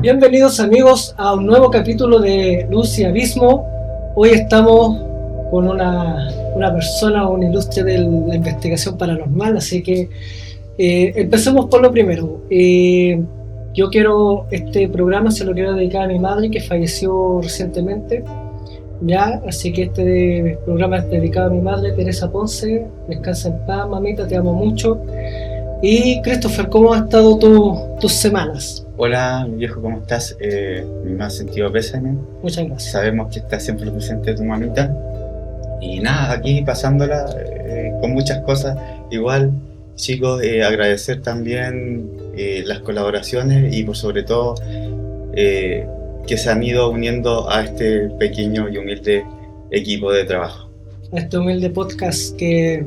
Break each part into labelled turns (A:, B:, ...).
A: Bienvenidos amigos a un nuevo capítulo de Luz y Abismo. Hoy estamos con una persona, un ilustre de la investigación paranormal, así que empecemos por lo primero. Este programa se lo quiero dedicar a mi madre que falleció recientemente, ya, así que este programa es dedicado a mi madre, Teresa Ponce. Descansa en paz, mamita, te amo mucho. Y Christopher, ¿cómo han estado tus semanas?
B: Hola, mi viejo, ¿cómo estás? Mi más sentido pésame.
A: Muchas gracias.
B: Sabemos que está siempre presente tu mamita. Y nada, aquí pasándola con muchas cosas. Igual, chicos, agradecer también las colaboraciones y por sobre todo que se han ido uniendo a este pequeño y humilde equipo de trabajo.
A: A este humilde podcast que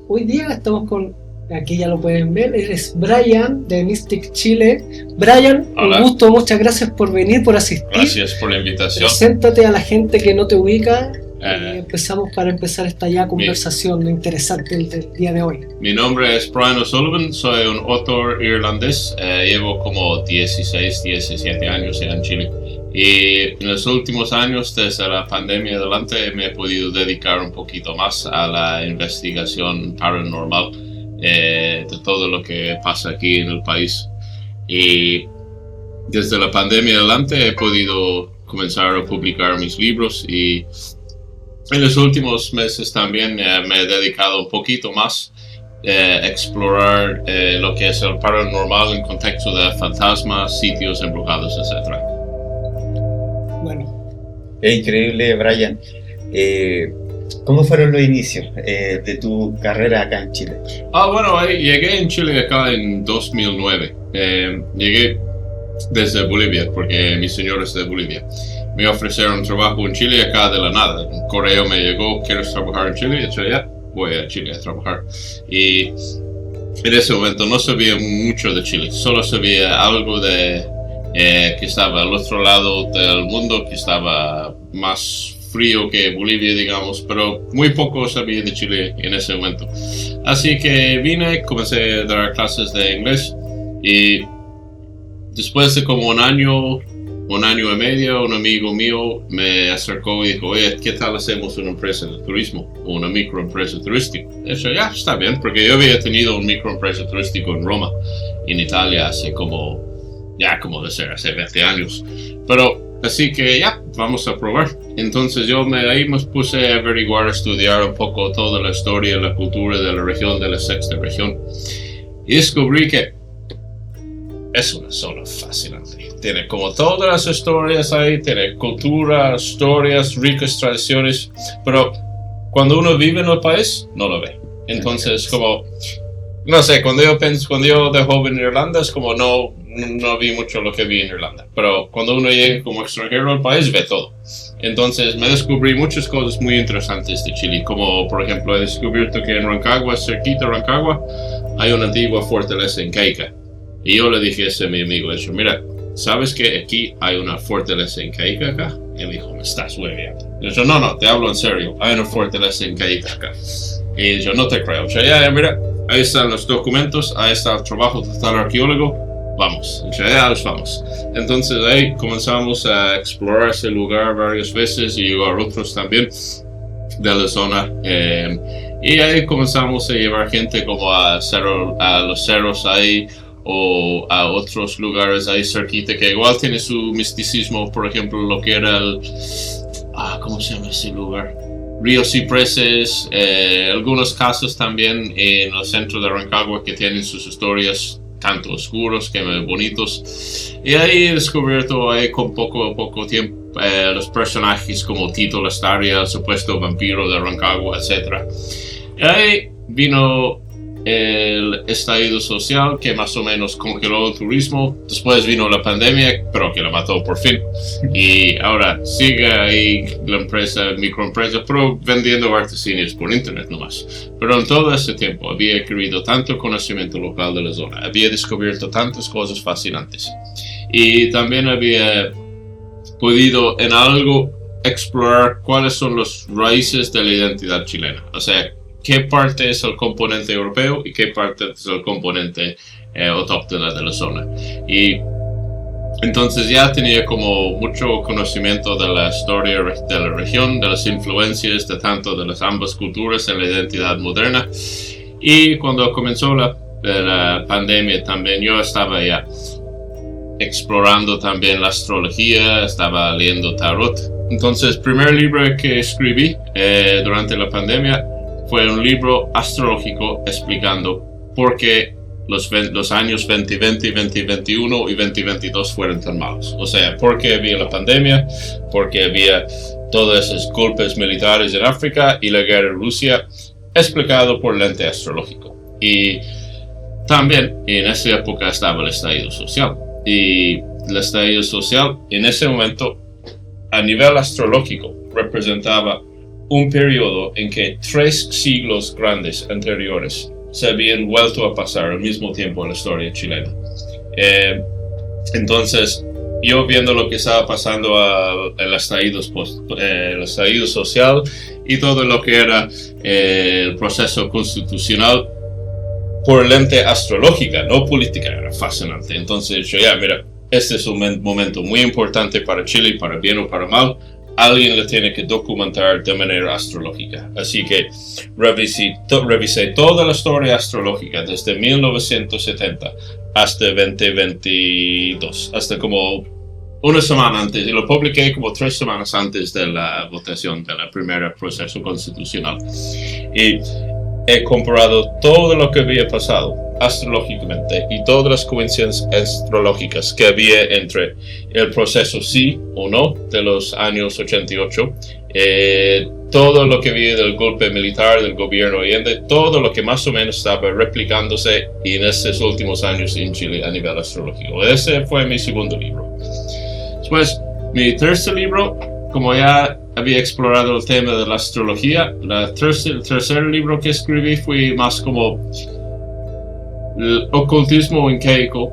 A: hoy día estamos con... Aquí ya lo pueden ver, eres Brian de Mystic Chile. Brian,
C: hola.
A: Un gusto, muchas gracias por venir, por asistir.
C: Gracias por la invitación.
A: Preséntate a la gente que no te ubica y empezamos para empezar esta ya conversación interesante del día de hoy.
C: Mi nombre es Brian O'Sullivan, soy un autor irlandés, llevo como 16, 17 años en Chile. Y en los últimos años, desde la pandemia adelante, me he podido dedicar un poquito más a la investigación paranormal. De todo lo que pasa aquí en el país, y desde la pandemia adelante he podido comenzar a publicar mis libros, y en los últimos meses también me he dedicado un poquito más a explorar lo que es el paranormal en contexto de fantasmas, sitios embrujados, etc.
A: Bueno,
B: Es increíble, Brian. ¿Cómo fueron los inicios de tu carrera acá en Chile?
C: Bueno, llegué en Chile acá en 2009. Llegué desde Bolivia, porque mi señor es de Bolivia. Me ofrecieron trabajo en Chile acá de la nada. Un correo me llegó: ¿quieres trabajar en Chile? Y yo, ya, voy a Chile a trabajar. Y en ese momento no sabía mucho de Chile, solo sabía algo de que estaba al otro lado del mundo, que estaba más frío que Bolivia, digamos, pero muy poco sabía de Chile en ese momento. Así que vine, comencé a dar clases de inglés, y después de como un año y medio, un amigo mío me acercó y dijo: oye, ¿qué tal hacemos una empresa de turismo, o una microempresa turística? Y yo, ya, está bien, porque yo había tenido una microempresa turística en Roma, en Italia, hace 20 años, pero así que ya, vamos a probar. Entonces ahí me puse a averiguar, a estudiar un poco toda la historia y la cultura de la región, de la sexta región, y descubrí que es una zona fascinante. Tiene como todas las historias ahí, tiene cultura, historias, ricas tradiciones, pero cuando uno vive en el país, no lo ve. Entonces, como, no sé, cuando yo de joven en Irlanda, es como no vi mucho lo que vi en Irlanda, pero cuando uno llega como extranjero al país, ve todo. Entonces me descubrí muchas cosas muy interesantes de Chile, como por ejemplo he descubierto que en Rancagua, cerquita de Rancagua, hay una antigua fortaleza incaica. Y yo le dije a mi amigo, mira, ¿sabes que aquí hay una fortaleza incaica acá? Y me dijo, me estás hueveando. Y yo, no, te hablo en serio, hay una fortaleza incaica acá. Y yo, no te creo. Yo, ya, mira, ahí están los documentos, ahí está el trabajo total arqueólogo. Vamos, ya vamos. Entonces ahí comenzamos a explorar ese lugar varias veces y llegar a otros también de la zona. Y ahí comenzamos a llevar gente como a los cerros ahí, o a otros lugares ahí cerquita que igual tiene su misticismo. Por ejemplo, lo que era ¿cómo se llama ese lugar? Río Cipreses, algunos casos también en el centro de Rancagua que tienen sus historias tanto oscuros que bonitos, y ahí he descubierto con poco tiempo los personajes como Tito Lastaria, el supuesto vampiro de Rancagua, etc. Y ahí vino el estallido social que más o menos congeló el turismo. Después vino la pandemia, pero que la mató por fin, y ahora sigue ahí la microempresa, pero vendiendo artesanías por internet nomás. Pero en todo ese tiempo había adquirido tanto conocimiento local de la zona, había descubierto tantas cosas fascinantes, y también había podido en algo explorar cuáles son las raíces de la identidad chilena, o sea, qué parte es el componente europeo y qué parte es el componente autóctona de la zona. Y Entonces ya tenía como mucho conocimiento de la historia de la región, de las influencias de tanto de las ambas culturas en la identidad moderna. Y cuando comenzó la pandemia también yo estaba ya explorando también la astrología, estaba leyendo tarot. Entonces el primer libro que escribí durante la pandemia fue un libro astrológico explicando por qué los años 2020, 2021 y 2022 fueron tan malos. O sea, por qué había la pandemia, por qué había todos esos golpes militares en África y la guerra en Rusia, explicado por lente astrológico. Y también en esa época estaba el estallido social. Y el estallido social en ese momento, a nivel astrológico, representaba un periodo en que 3 siglos grandes anteriores se habían vuelto a pasar al mismo tiempo en la historia chilena. Entonces, yo viendo lo que estaba pasando el estallido social y todo lo que era el proceso constitucional por lente astrológica, no política, era fascinante. Entonces yo mira, este es un momento muy importante para Chile, para bien o para mal. Alguien lo tiene que documentar de manera astrológica. Así que revisé toda la historia astrológica desde 1970 hasta 2022, hasta como una semana antes, y lo publiqué como 3 semanas antes de la votación de la primera proceso constitucional. Y he comparado todo lo que había pasado astrológicamente y todas las coincidencias astrológicas que había entre el proceso sí o no de los años 88, todo lo que había del golpe militar del gobierno Allende, todo lo que más o menos estaba replicándose en estos últimos años en Chile a nivel astrológico. Ese fue mi segundo libro. Después, mi tercer libro, como ya había explorado el tema de la astrología, el tercer libro que escribí fue más como el ocultismo incaico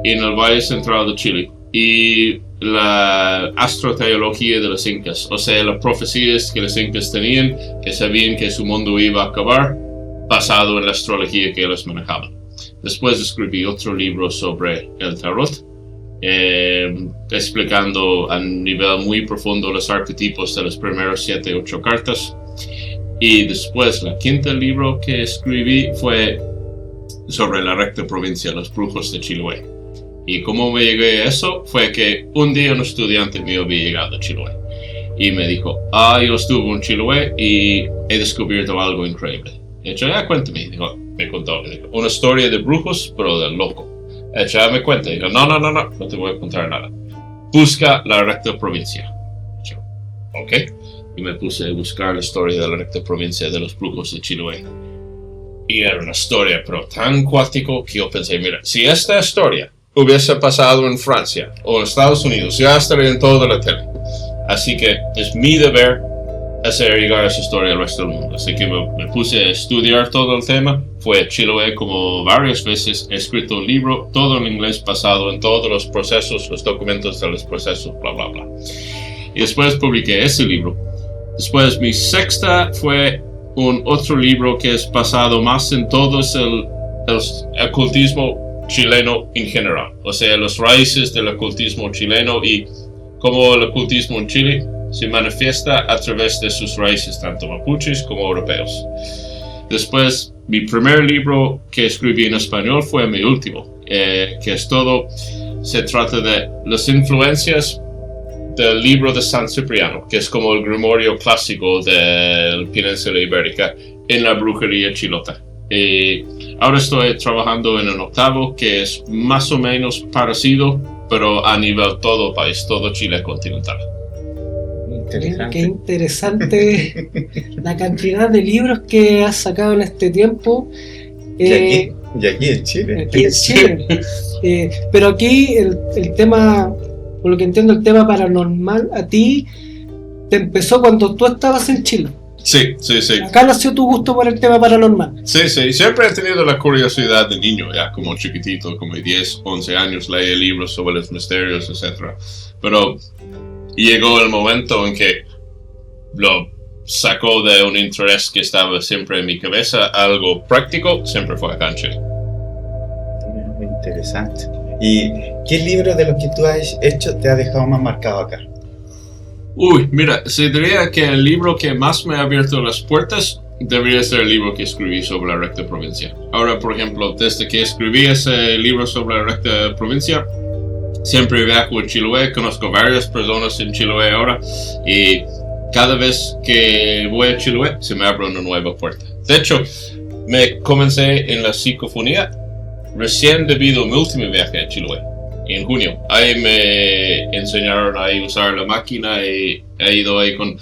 C: en el Valle Central de Chile y la astroteología de los incas, o sea, las profecías que los incas tenían, que sabían que su mundo iba a acabar, basado en la astrología que ellos manejaban. Después escribí otro libro sobre el tarot, explicando a nivel muy profundo los arquetipos de las primeras 7 u 8 cartas. Y después, el quinto libro que escribí fue sobre la recta provincia de los brujos de Chiloé. Y cómo me llegué a eso fue que un día un estudiante mío había llegado a Chiloé y me dijo, yo estuve en Chiloé y he descubierto algo increíble. Y yo, cuéntame. Me contó una historia de brujos, pero de loco. Ya me cuenta. Digo, no te voy a contar nada. Busca la recta provincia. Yo, ok. Y me puse a buscar la historia de la recta provincia de los brujos de Chiloé. Y era una historia, pero tan cuático que yo pensé, mira, si esta historia hubiese pasado en Francia o en Estados Unidos, ya estaría en toda la tele. Así que es mi deber hacer llegar esa historia al resto del mundo. Así que me puse a estudiar todo el tema. Fui a Chiloé como varias veces, he escrito un libro, todo en inglés, basado en todos los procesos, los documentos de los procesos, bla, bla, bla. Y después publiqué ese libro. Después mi sexta fue un otro libro que es basado más en todo el ocultismo chileno en general. O sea, las raíces del ocultismo chileno y cómo el ocultismo en Chile se manifiesta a través de sus raíces, tanto mapuches como europeos. Después, mi primer libro que escribí en español fue mi último, que es todo, se trata de las influencias del libro de San Cipriano, que es como el grimorio clásico de la península ibérica en la brujería chilota. Y ahora estoy trabajando en un octavo que es más o menos parecido, pero a nivel todo país, todo Chile continental.
A: Qué interesante la cantidad de libros que has sacado en este tiempo.
B: Y aquí en Chile.
A: Aquí en Chile. Pero aquí el tema, por lo que entiendo, el tema paranormal a ti te empezó cuando tú estabas en Chile.
C: Sí.
A: Acá nació tu gusto por el tema paranormal.
C: Sí, siempre he tenido la curiosidad de niño, ya como chiquitito, como de 10, 11 años, leía libros sobre los misterios, etc. Pero llegó el momento en que lo sacó de un interés que estaba siempre en mi cabeza, algo práctico, siempre fue acá en Chile.
B: Interesante. ¿Y qué libro de los que tú has hecho te ha dejado más marcado acá?
C: Uy, mira, se diría que el libro que más me ha abierto las puertas debería ser el libro que escribí sobre la recta provincia. Ahora, por ejemplo, desde que escribí ese libro sobre la recta provincia, siempre viajo en Chiloé, conozco varias personas en Chiloé ahora, y cada vez que voy a Chiloé se me abre una nueva puerta. De hecho, me comencé en la psicofonía recién debido a mi último viaje a Chiloé, en junio. Ahí me enseñaron a usar la máquina y he ido ahí con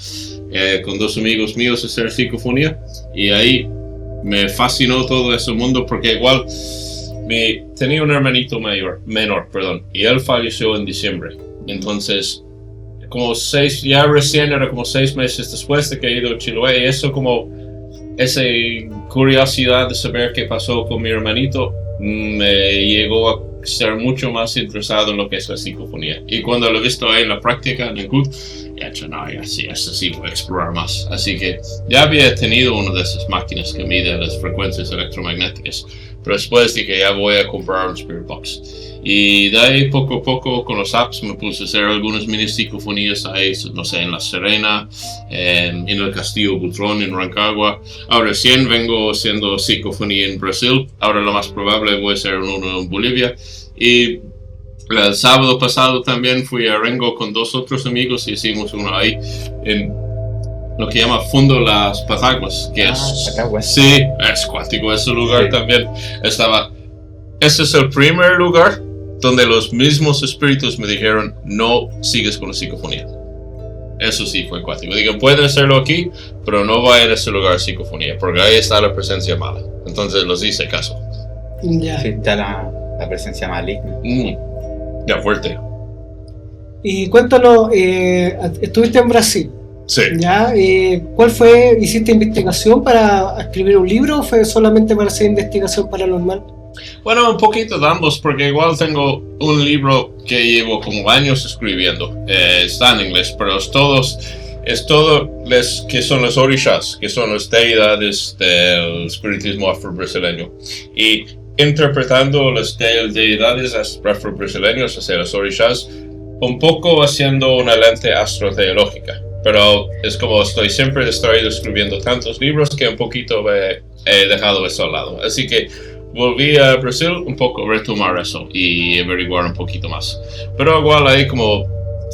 C: dos amigos míos a hacer psicofonía, y ahí me fascinó todo ese mundo porque igual tenía un hermanito menor, y él falleció en diciembre. Entonces, era como 6 meses después de que he ido a Chiloé, y eso como esa curiosidad de saber qué pasó con mi hermanito me llegó a ser mucho más interesado en lo que es la psicofonía. Y cuando lo he visto ahí en la práctica en el CUT, he dicho, sí, voy a explorar más. Así que ya había tenido una de esas máquinas que mide las frecuencias electromagnéticas, pero después dije, ya voy a comprar un Spirit Box. Y de ahí poco a poco con los apps me puse a hacer algunas mini psicofonías ahí, no sé, en La Serena, en el Castillo Butrón, en Rancagua. Ahora recién vengo haciendo psicofonía en Brasil. Ahora lo más probable voy a hacer uno en Bolivia. Y el sábado pasado también fui a Rengo con 2 otros amigos y hicimos uno ahí en lo que llama Fundo Las Pataguas, que
B: Pataguas.
C: Sí, es cuático ese lugar. Sí. También ese es el primer lugar donde los mismos espíritus me dijeron, no sigues con la psicofonía. Eso sí fue cuático. Digo, pueden hacerlo aquí, pero no vayan a ese lugar de psicofonía, porque ahí está la presencia mala. Entonces los hice caso.
A: Ya.
B: Sí, está la presencia maligna.
C: Ya, fuerte.
A: Y cuéntanos, estuviste en Brasil.
C: Sí.
A: ¿Ya? ¿Cuál fue? ¿Hiciste investigación para escribir un libro o fue solamente para hacer investigación paranormal?
C: Bueno, un poquito de ambos, porque igual tengo un libro que llevo como años escribiendo. Está en inglés, pero es todo que son los orishas, que son las deidades del espiritismo afro-brasileño. Y interpretando las deidades afro-brasileños, o sea, los orishas, un poco haciendo una lente astroteológica. Pero es como siempre distraído escribiendo tantos libros que un poquito he dejado eso al lado. Así que volví a Brasil un poco a retomar eso y averiguar un poquito más. Pero igual ahí como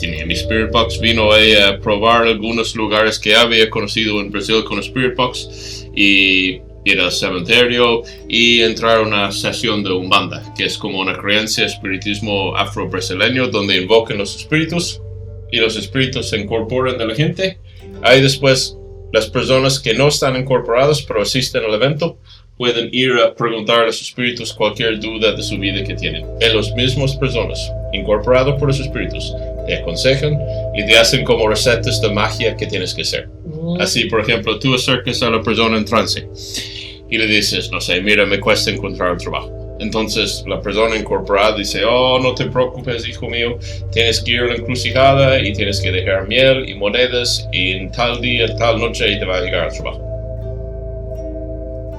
C: tenía mi Spirit Box, vino ahí a probar algunos lugares que había conocido en Brasil con Spirit Box y ir al cementerio y entrar a una sesión de Umbanda, que es como una creencia espiritismo afro-brasileño donde invocan los espíritus y los espíritus se incorporan de la gente. Ahí después las personas que no están incorporadas pero asisten al evento pueden ir a preguntar a los espíritus cualquier duda de su vida que tienen. Y las mismas personas, incorporadas por los espíritus, te aconsejan y te hacen como recetas de magia que tienes que hacer. Así, por ejemplo, tú acercas a la persona en trance y le dices, no sé, mira, me cuesta encontrar un trabajo. Entonces la persona incorporada dice, no te preocupes, hijo mío, tienes que ir a la encrucijada y tienes que dejar miel y monedas y en tal día, tal noche y te va a llegar al trabajo.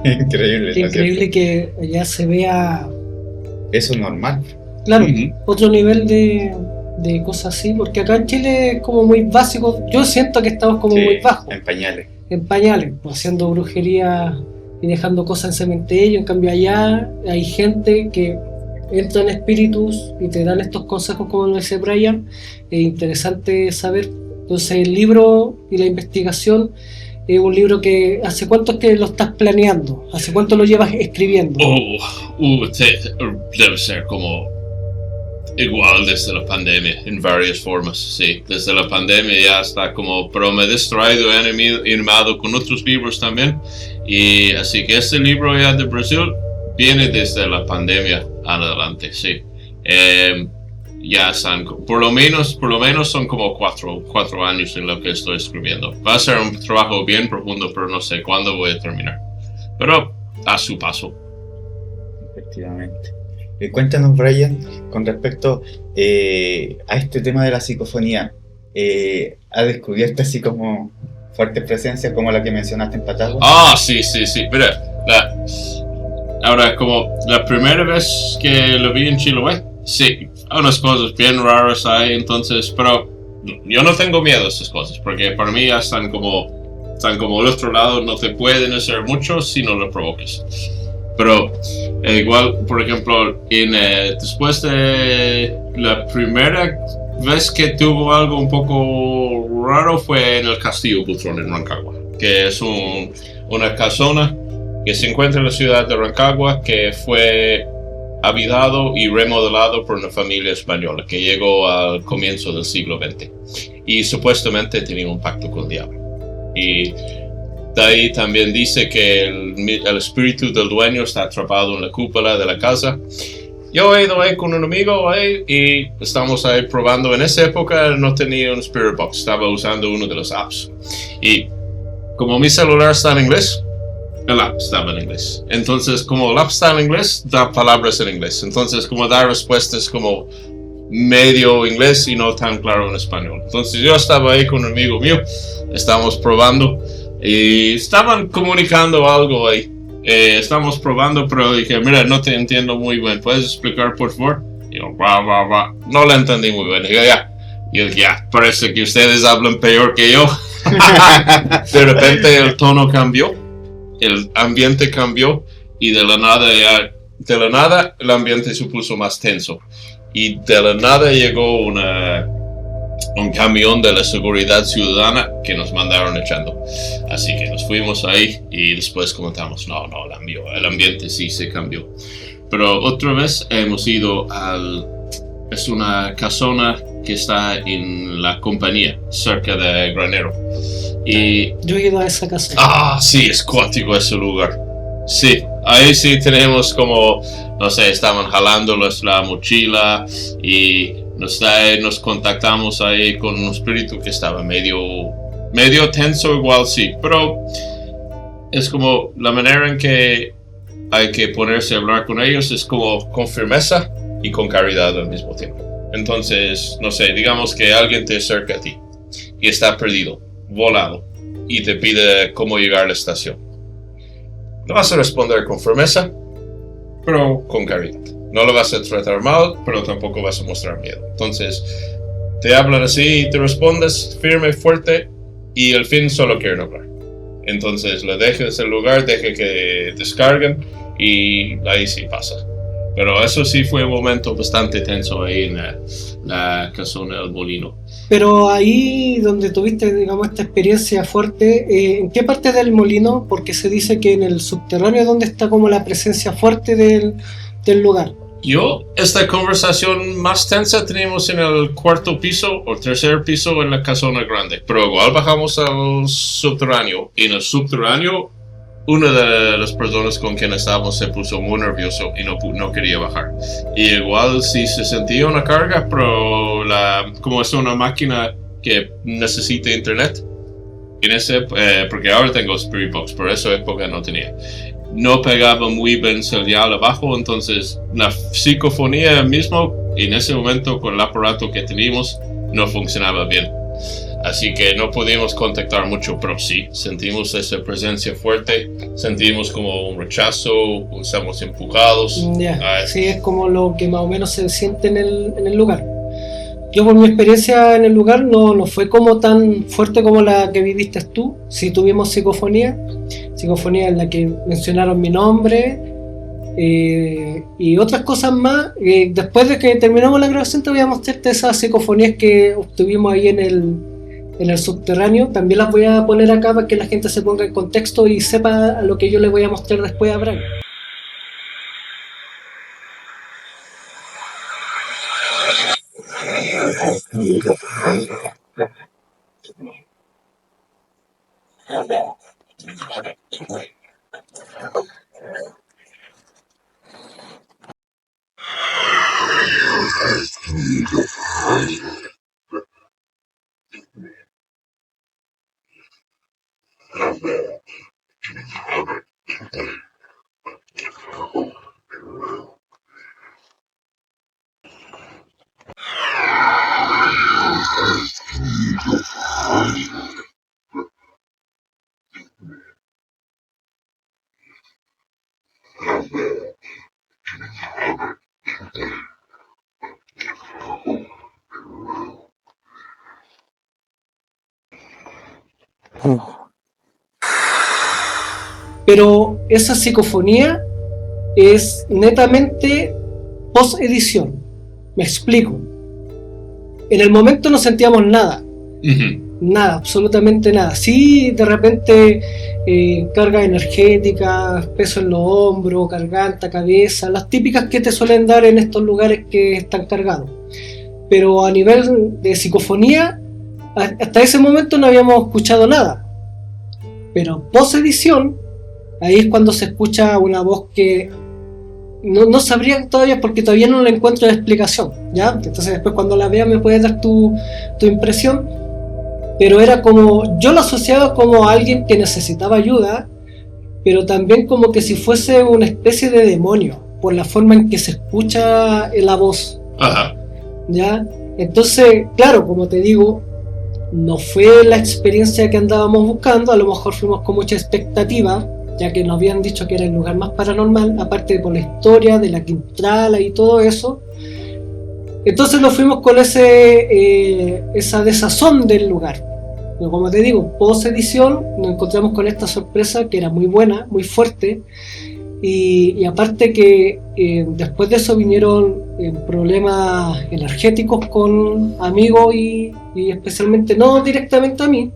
B: Increíble.
A: Qué increíble que allá se vea
B: eso normal.
A: Claro, otro nivel de cosas así, porque acá en Chile es como muy básico. Yo siento que estamos como muy bajos. En pañales, pues, haciendo brujería y dejando cosas en cementerio. En cambio allá hay gente que entra en espíritus y te dan estos consejos como lo dice Brian. Es interesante saber. Entonces el libro y la investigación es un libro que ¿hace cuánto es que lo estás planeando? ¿Hace cuánto lo llevas escribiendo?
C: Debe ser como igual desde la pandemia, en varias formas, sí. Desde la pandemia ya está como, pero me he distraído y animado con otros libros también. Y así que este libro ya de Brasil viene desde la pandemia en adelante, sí. Ya están, por lo menos son como 4 años en lo que estoy escribiendo. Va a ser un trabajo bien profundo, pero no sé cuándo voy a terminar. Pero a su paso.
B: Efectivamente. Cuéntanos, Brian, con respecto a este tema de la psicofonía. ¿Ha descubierto así como fuertes presencias como la que mencionaste en Patagua?
C: Sí. Mira, ahora como la primera vez que lo vi en Chiloé, Sí, unas cosas bien raras hay, entonces, pero yo no tengo miedo a esas cosas, porque para mí ya están como al otro lado, no te pueden hacer mucho si no lo provoques. Pero igual, por ejemplo, después de la primera vez que tuvo algo un poco raro fue en el Castillo Butrón en Rancagua, que es una casona que se encuentra en la ciudad de Rancagua, que fue habitado y remodelado por una familia española que llegó al comienzo del siglo XX y supuestamente tenía un pacto con el diablo. Y de ahí también dice que el espíritu del dueño está atrapado en la cúpula de la casa. Yo he ido ahí con un amigo ahí y estamos ahí probando. En esa época no tenía un Spirit Box, estaba usando uno de los apps. Y como mi celular está en inglés, el app estaba en inglés. Entonces, como el app está en inglés, da palabras en inglés. Entonces, como da respuestas como medio inglés y no tan claro en español. Entonces, yo estaba ahí con un amigo mío, estábamos probando y estaban comunicando algo ahí. Estamos probando, pero dije, mira, no te entiendo muy bien, ¿puedes explicar por favor? Y yo, no lo entendí muy bien. Y yo, ya. Y yo, ya, parece que ustedes hablan peor que yo. De repente el tono cambió, el ambiente cambió y de la nada el ambiente se puso más tenso. Y de la nada llegó un camión de la seguridad ciudadana que nos mandaron echando. Así que nos fuimos ahí y después comentamos, no, el ambiente sí se cambió. Pero otra vez hemos ido es una casona que está en la compañía, cerca de Granero. Y
A: yo he ido a esa casa.
C: Sí, es cuático ese lugar. Sí, ahí sí tenemos como, no sé, estaban jalando la mochila y nos contactamos ahí con un espíritu que estaba medio tenso igual, sí, pero es como la manera en que hay que ponerse a hablar con ellos es como con firmeza y con caridad al mismo tiempo. Entonces, no sé, digamos que alguien te acerca a ti y está perdido, volado, y te pide cómo llegar a la estación. No vas a responder con firmeza, pero con caridad. No lo vas a tratar mal, pero tampoco vas a mostrar miedo. Entonces, te hablan así y te respondes firme, fuerte, y al fin solo quieren hablar. Entonces, le dejes el lugar, deje que descarguen, y ahí sí pasa. Pero eso sí fue un momento bastante tenso ahí en la casona del Molino.
A: Pero ahí donde tuviste, digamos, esta experiencia fuerte, ¿en qué parte del molino? Porque se dice que en el subterráneo es donde está como la presencia fuerte del lugar.
C: Esta conversación más tensa teníamos en el cuarto piso o tercer piso en la casona grande, pero igual bajamos al subterráneo. Y en el subterráneo, una de las personas con quien estábamos se puso muy nervioso y no quería bajar. Y igual sí se sentía una carga, pero como es una máquina que necesita internet, porque ahora tengo Spirit Box, pero esa época no tenía. No pegaba muy bien señal abajo, entonces la psicofonía mismo en ese momento con el aparato que teníamos no funcionaba bien. Así que no pudimos contactar mucho, pero sí, sentimos esa presencia fuerte, sentimos como un rechazo, estamos empujados.
A: Sí, es como lo que más o menos se siente en el lugar. Yo por mi experiencia en el lugar no fue como tan fuerte como la que viviste tú. Sí tuvimos psicofonía en la que mencionaron mi nombre y otras cosas más. Después de que terminamos la grabación te voy a mostrarte esas psicofonías que obtuvimos ahí en el subterráneo. También las voy a poner acá para que la gente se ponga en contexto y sepa a lo que yo le voy a mostrar después a Brian. pero esa psicofonía es netamente post-edición. Me explico. En el momento no sentíamos nada. Nada, absolutamente nada. Sí, de repente carga energética, peso en los hombros, garganta, cabeza, las típicas que te suelen dar en estos lugares que están cargados. Pero a nivel de psicofonía, hasta ese momento no habíamos escuchado nada. Pero post edición, ahí es cuando se escucha una voz que no sabría todavía, porque todavía no le encuentro la explicación, ¿ya? Entonces después cuando la vea me puedes dar tu impresión. Pero era como, yo lo asociaba como a alguien que necesitaba ayuda, pero también como que si fuese una especie de demonio, por la forma en que se escucha la voz.
C: Ajá.
A: ¿Ya? Entonces, claro, como te digo, no fue la experiencia que andábamos buscando, a lo mejor fuimos con mucha expectativa, ya que nos habían dicho que era el lugar más paranormal, aparte por la historia de la Quintrala y todo eso. Entonces nos fuimos con esa desazón del lugar. Pero como te digo, post edición nos encontramos con esta sorpresa que era muy buena, muy fuerte, y aparte que después de eso vinieron problemas energéticos con amigos y especialmente no directamente a mí,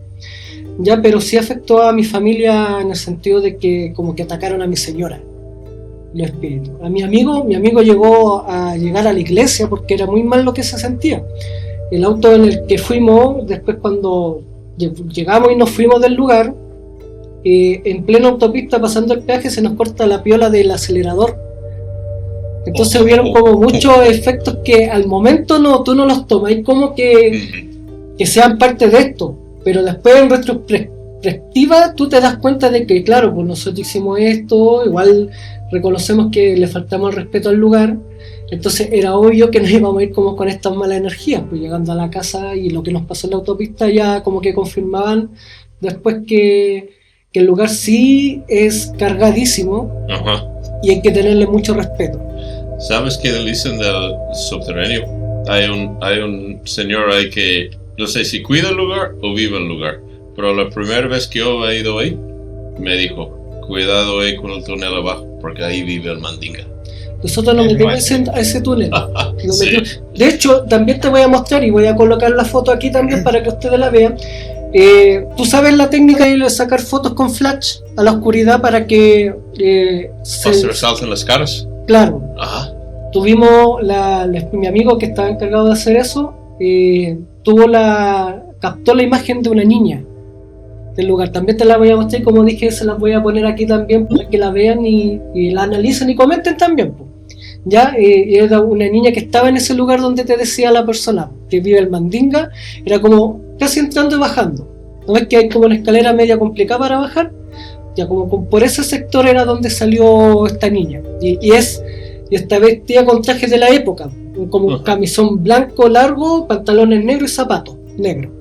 A: ya, pero sí afectó a mi familia en el sentido de que como que atacaron a mi señora, los espíritus. A mi amigo llegó a llegar a la iglesia porque era muy mal lo que se sentía. El auto en el que fuimos, después cuando llegamos y nos fuimos del lugar, en plena autopista pasando el peaje se nos corta la piola del acelerador. Entonces hubieron como muchos efectos que al momento tú no los tomas y como que sean parte de esto, pero después en retrospectiva tú te das cuenta de que claro, pues nosotros hicimos esto, igual reconocemos que le faltamos el respeto al lugar, entonces era obvio que nos íbamos a ir como con estas malas energías, pues llegando a la casa y lo que nos pasó en la autopista ya como que confirmaban después que el lugar sí es cargadísimo.
C: Ajá.
A: Y hay que tenerle mucho respeto.
C: ¿Sabes qué dicen del subterráneo? Hay un señor ahí que no sé si cuida el lugar o vive el lugar, pero la primera vez que yo he ido ahí me dijo, cuidado ahí con el túnel abajo porque ahí vive el mandinga.
A: Nosotros nos metimos a ese túnel.
C: Sí.
A: De hecho, también te voy a mostrar y voy a colocar la foto aquí también para que ustedes la vean. Tú sabes la técnica de sacar fotos con flash a la oscuridad para que
C: se resalten las caras.
A: Claro.
C: Ajá.
A: Tuvimos mi amigo que estaba encargado de hacer eso, captó la imagen de una niña del lugar. También te la voy a mostrar y como dije se las voy a poner aquí también para que la vean y la analicen y comenten también. Ya, era una niña que estaba en ese lugar donde te decía la persona que vive el mandinga, era como casi entrando y bajando. ¿No ves que hay como una escalera media complicada para bajar? Ya como por ese sector era donde salió esta niña. Y esta vestida con trajes de la época, como un camisón blanco largo, pantalones negros y zapatos negros.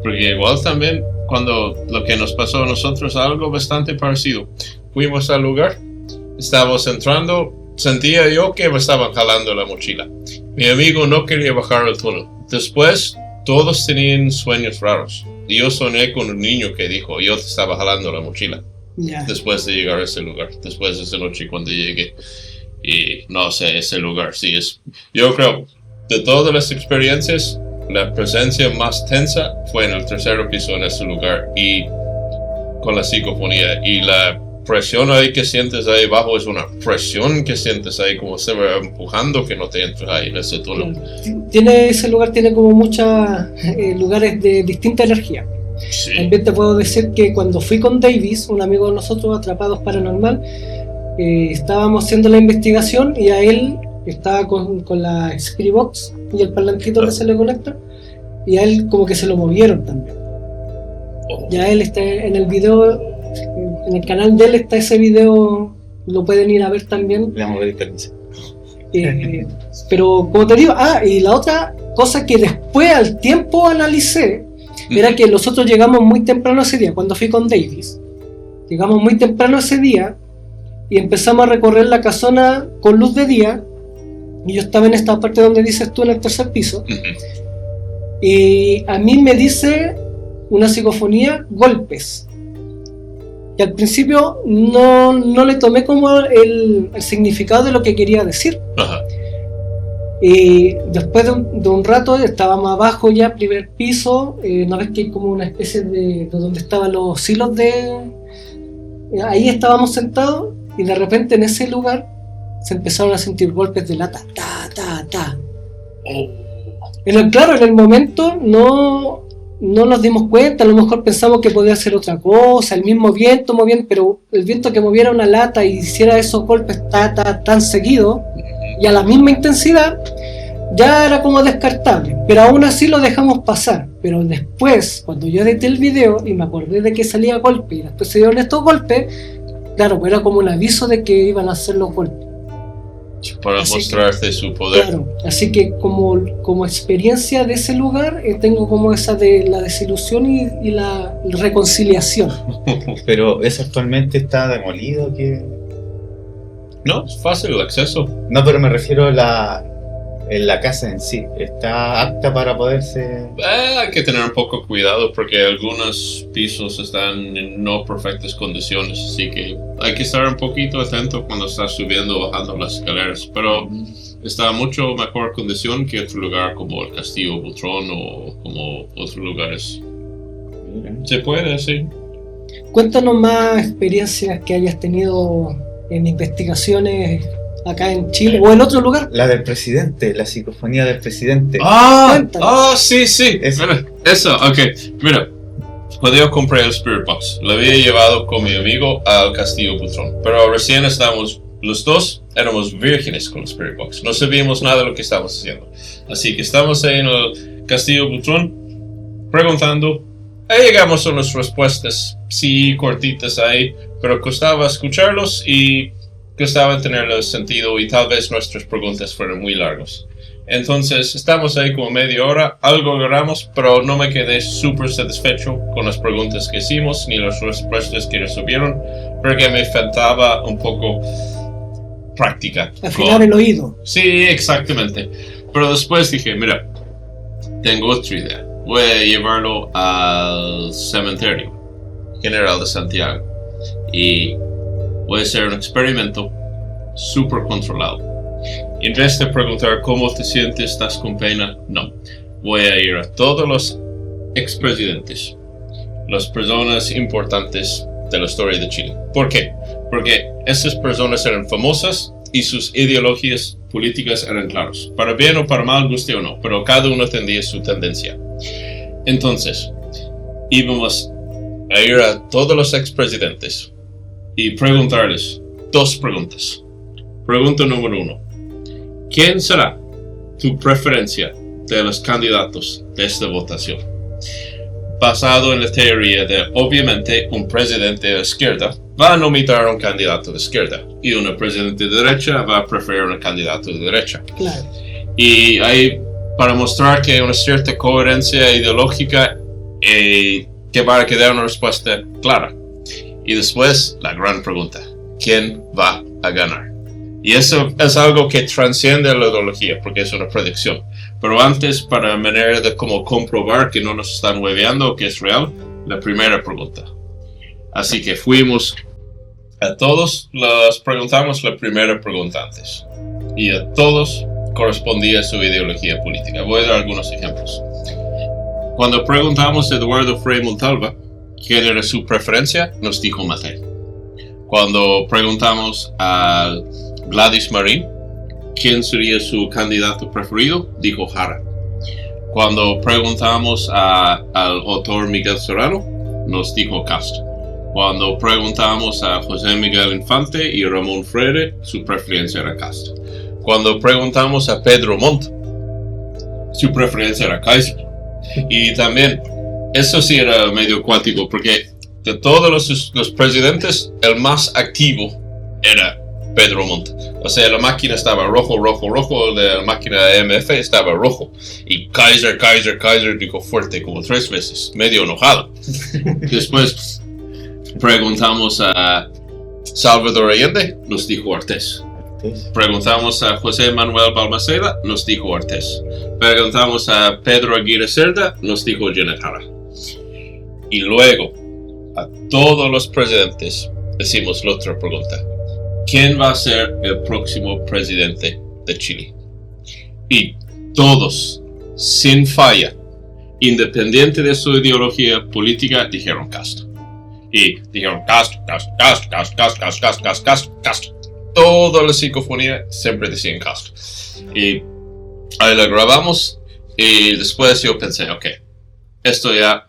C: Porque igual también cuando lo que nos pasó a nosotros algo bastante parecido. Fuimos al lugar, estábamos entrando, sentía yo que me estaban jalando la mochila. Mi amigo no quería bajar el túnel. Después todos tenían sueños raros. Y yo soñé con un niño que dijo, yo te estaba jalando la mochila.
A: Yeah.
C: Después de llegar a ese lugar, después de esa noche cuando llegué. Y no sé, ese lugar sí es... Yo creo, de todas las experiencias, la presencia más tensa fue en el tercer piso en ese lugar. Y con la psicofonía y la presión ahí que sientes ahí abajo es una presión que sientes ahí como se va empujando que no te entres ahí en ese túnel.
A: Ese lugar tiene como muchos lugares de distinta energía.
C: Sí.
A: También te puedo decir que cuando fui con Davis, un amigo de nosotros, Atrapados Paranormal, estábamos haciendo la investigación y a él estaba con la Spirit Box y el parlantito que se le conecta, y a él como que se lo movieron también. Ya él está en el video, en el canal de él está ese video, lo pueden ir a ver también.
B: Le vamos a ver permiso.
A: Pero como te digo, y la otra cosa que después al tiempo analicé era que nosotros llegamos muy temprano ese día, cuando fui con Davis. Llegamos muy temprano ese día y empezamos a recorrer la casona con luz de día, y yo estaba en esta parte donde dices tú, en el tercer piso, y a mí me dice una psicofonía golpes. Y al principio no le tomé como el significado de lo que quería decir.
C: Ajá.
A: Y después de un rato estábamos abajo ya, primer piso, una vez que hay como una especie de donde estaban los silos ahí estábamos sentados y de repente en ese lugar se empezaron a sentir golpes de lata, ta.
C: Oh.
A: Claro, en el momento no nos dimos cuenta, a lo mejor pensamos que podía ser otra cosa, el mismo viento moviendo, pero el viento que moviera una lata y hiciera esos golpes tan seguidos y a la misma intensidad, ya era como descartable, pero aún así lo dejamos pasar. Pero después, cuando yo edité el video y me acordé de que salía golpe y después se dieron estos golpes, claro, pues era como un aviso de que iban a hacer los golpes.
C: Para
A: Así
C: mostrarte su poder.
A: Claro, así que como experiencia de ese lugar, tengo como esa de la desilusión y la reconciliación.
B: Pero ¿eso actualmente está demolido?
C: No, es fácil el acceso.
B: No, pero me refiero a la casa en sí. ¿Está apta para poderse...?
C: Hay que tener un poco cuidado porque algunos pisos están en no perfectas condiciones, así que hay que estar un poquito atento cuando estás subiendo o bajando las escaleras, pero está en mucho mejor condición que otro lugar como el Castillo Butrón o como otros lugares. Se puede, sí.
A: Cuéntanos más experiencias que hayas tenido en investigaciones acá en Chile o en otro lugar.
B: La del presidente, la psicofonía del presidente.
C: Sí. Eso, ok. Mira, cuando yo compré el Spirit Box, lo había llevado con mi amigo al Castillo Butrón, pero recién estábamos, los dos éramos vírgenes con el Spirit Box, no sabíamos nada de lo que estábamos haciendo. Así que estamos ahí en el Castillo Butrón preguntando. Ahí llegamos a unas respuestas, sí, cortitas ahí, pero costaba escucharlos y costaba tenerlos sentido y tal vez nuestras preguntas fueron muy largas. Entonces estamos ahí como media hora, algo logramos, pero no me quedé súper satisfecho con las preguntas que hicimos ni las respuestas que recibieron, porque me faltaba un poco práctica.
A: Afinar el oído.
C: Sí, exactamente. Pero después dije, mira, tengo otra idea. Voy a llevarlo al cementerio General de Santiago y voy a hacer un experimento súper controlado. En vez de preguntar cómo te sientes, estás con pena, no. Voy a ir a todos los expresidentes, las personas importantes de la historia de Chile. ¿Por qué? Porque esas personas eran famosas y sus ideologías políticas eran claras. Para bien o para mal, guste o no, pero cada uno tenía su tendencia. Entonces, íbamos a ir a todos los expresidentes y preguntarles dos preguntas. Pregunta número 1. ¿Quién será tu preferencia de los candidatos de esta votación? Basado en la teoría de, obviamente, un presidente de izquierda va a nominar a un candidato de izquierda y un presidente de derecha va a preferir a un candidato de derecha.
A: Claro.
C: Y ahí, para mostrar que hay una cierta coherencia ideológica, que va a quedar una respuesta clara. Y después, la gran pregunta, ¿quién va a ganar? Y eso es algo que trasciende la ideología, porque es una predicción. Pero antes, para manera de cómo comprobar que no nos están hueveando, que es real, la primera pregunta. Así que fuimos a todos, les preguntamos la primera pregunta antes. Y a todos correspondía a su ideología política. Voy a dar algunos ejemplos. Cuando preguntamos a Eduardo Frei Montalva quién era su preferencia, nos dijo Matei. Cuando preguntamos a Gladys Marín quién sería su candidato preferido, dijo Jara. Cuando preguntamos al autor Miguel Serrano, nos dijo Castro. Cuando preguntamos a José Miguel Infante y Ramón Freire, su preferencia era Castro. Cuando preguntamos a Pedro Montt, su preferencia era Kaiser. Y también, eso sí era medio cuántico, porque de todos los presidentes, el más activo era Pedro Montt. O sea, la máquina estaba rojo, la máquina de MF estaba rojo. Y Kaiser dijo fuerte como 3 veces, medio enojado. Después preguntamos a Salvador Allende, nos dijo Artés. Preguntamos a José Manuel Balmaceda, nos dijo Artés. Preguntamos a Pedro Aguirre Cerda, nos dijo Janet Jara. Y luego, a todos los presidentes decimos la otra pregunta. ¿Quién va a ser el próximo presidente de Chile? Y todos, sin falla, independiente de su ideología política, dijeron Castro. Y dijeron Castro. Toda la psicofonía siempre decían Castro. Y ahí la grabamos y después yo pensé, ok, esto ya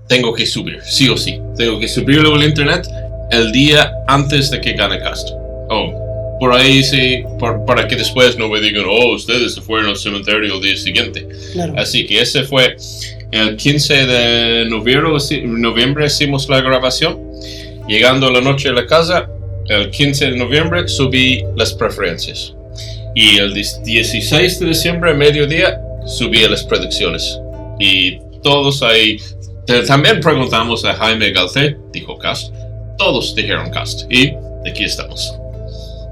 C: tengo que subir, sí o sí. Tengo que subirlo al internet el día antes de que gane Castro. Por ahí sí, para que después no me digan, ustedes se fueron al cementerio el día siguiente.
A: Claro.
C: Así que ese fue el 15 de noviembre hicimos la grabación. Llegando a la noche a la casa, el 15 de noviembre subí las preferencias. Y el 16 de diciembre, a mediodía, subí las predicciones. Y todos ahí, también preguntamos a Jaime Galté, dijo Cast. Todos dijeron Cast. Y aquí estamos.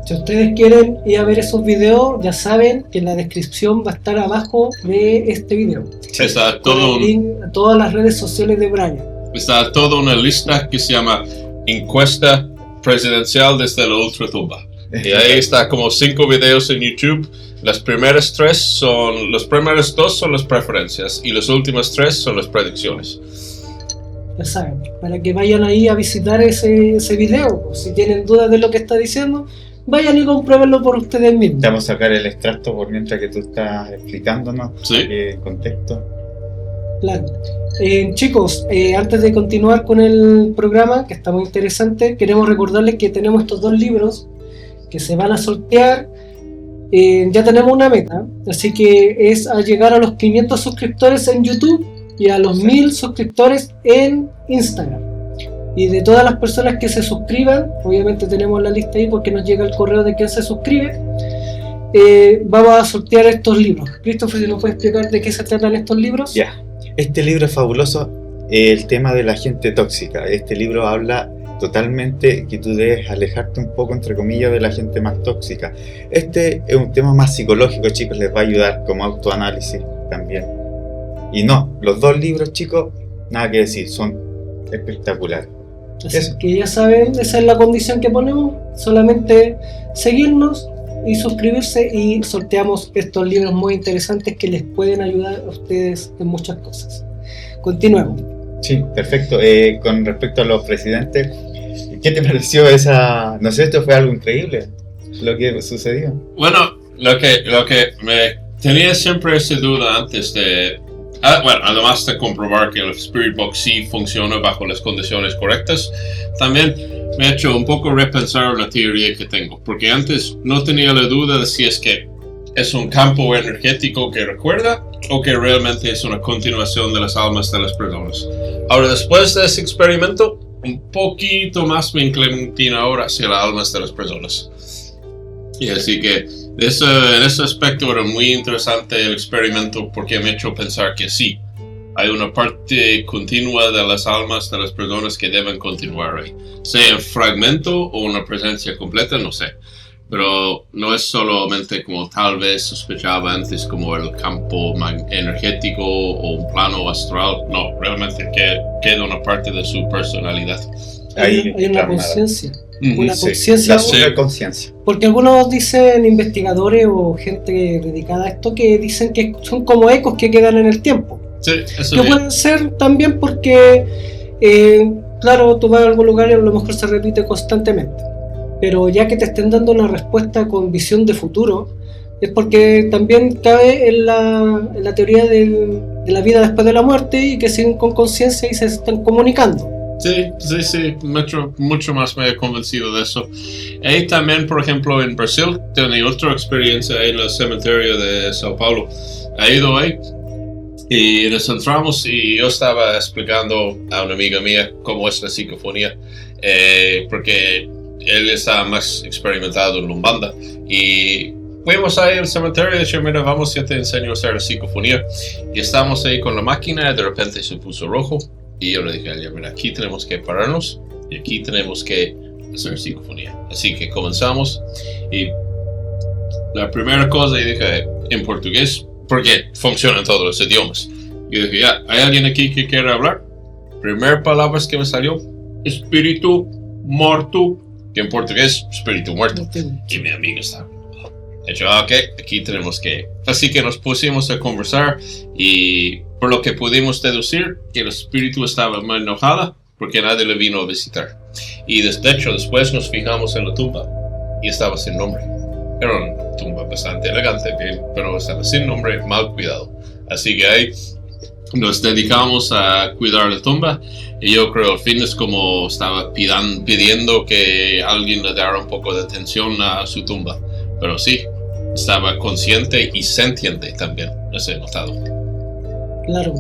A: Si ustedes quieren ir a ver esos videos, ya saben que en la descripción va a estar abajo de este video.
C: Está todo
A: a todas las redes sociales de Brian.
C: Está toda una lista que se llama Encuesta Presidencial desde la Ultratumba. Y ahí está como 5 videos en YouTube. Los primeros 2 son las preferencias y las últimas 3 son las predicciones.
A: Ya saben, para que vayan ahí a visitar ese video. Si tienen dudas de lo que está diciendo, vayan y compruébenlo por ustedes mismos.
B: Te vamos a sacar el extracto por mientras que tú estás explicándonos el contexto.
A: Claro. Chicos, antes de continuar con el programa, que está muy interesante, queremos recordarles que tenemos estos 2 libros que se van a sortear. Ya tenemos una meta, así que es a llegar a los 500 suscriptores en YouTube y a los 1000 suscriptores en Instagram. Y de todas las personas que se suscriban, obviamente tenemos la lista ahí porque nos llega el correo de quien se suscribe, vamos a sortear estos libros. Christopher, si nos puedes explicar de qué se tratan estos libros.
B: Ya, este libro es fabuloso, el tema de la gente tóxica. Este libro habla totalmente que tú debes alejarte un poco, entre comillas, de la gente más tóxica. Este es un tema más psicológico, chicos, les va a ayudar como autoanálisis también. Y no, los 2 libros, chicos, nada que decir, son espectaculares.
A: Así que ya saben, esa es la condición que ponemos, solamente seguirnos y suscribirse y sorteamos estos libros muy interesantes que les pueden ayudar a ustedes en muchas cosas. Continuemos.
B: Sí, perfecto. Con respecto a los presidentes, ¿qué te pareció esa? No sé, esto fue algo increíble lo que sucedió.
C: Bueno, lo que me tenía siempre esa duda antes de... además de comprobar que el Spirit Box sí funciona bajo las condiciones correctas, también me ha hecho un poco repensar la teoría que tengo, porque antes no tenía la duda de si es que es un campo energético que recuerda o que realmente es una continuación de las almas de las personas. Ahora, después de ese experimento, un poquito más me inclino ahora hacia las almas de las personas. Y así que en ese aspecto era muy interesante el experimento porque me ha hecho pensar que sí, hay una parte continua de las almas de las personas que deben continuar ahí. Sea un fragmento o una presencia completa, no sé. Pero no es solamente como tal vez sospechaba antes como el campo energético o un plano astral. No, realmente queda una parte de su personalidad.
A: Hay una conciencia. Una
B: conciencia.
A: Porque algunos dicen, investigadores o gente dedicada a esto, que dicen que son como ecos que quedan en el tiempo.
C: Sí, eso
A: que pueden ser también porque, claro, tú vas a algún lugar y a lo mejor se repite constantemente. Pero ya que te estén dando una respuesta con visión de futuro, es porque también cabe en la teoría de la vida después de la muerte y que siguen con conciencia y se están comunicando.
C: Sí, mucho más me he convencido de eso. Y también, por ejemplo, en Brasil, tenía otra experiencia en el cementerio de Sao Paulo. He ido ahí y nos entramos y yo estaba explicando a una amiga mía cómo es la psicofonía, porque él está más experimentado en Umbanda. Y fuimos ahí al cementerio y dije, mira, vamos, yo te enseño a hacer la psicofonía. Y estamos ahí con la máquina y de repente se puso rojo. Y yo le dije a ella, mira, aquí tenemos que pararnos y aquí tenemos que hacer psicofonía. Así que comenzamos y la primera cosa yo dije en portugués, porque funciona en todos los idiomas. Yo dije, ya, ¿hay alguien aquí que quiera hablar? Primer palabras que me salió, espíritu muerto, que en portugués, espíritu muerto. Y mi amigo estaba, de hecho, ok, aquí tenemos que... Así que nos pusimos a conversar y por lo que pudimos deducir que el espíritu estaba muy enojada porque nadie le vino a visitar. Y de hecho, después nos fijamos en la tumba y estaba sin nombre. Era una tumba bastante elegante, pero estaba sin nombre, mal cuidado. Así que ahí nos dedicamos a cuidar la tumba. Y yo creo al fin es como estaba pidiendo que alguien le diera un poco de atención a su tumba. Pero sí, estaba consciente y sentiente también, eso he notado.
A: Claro,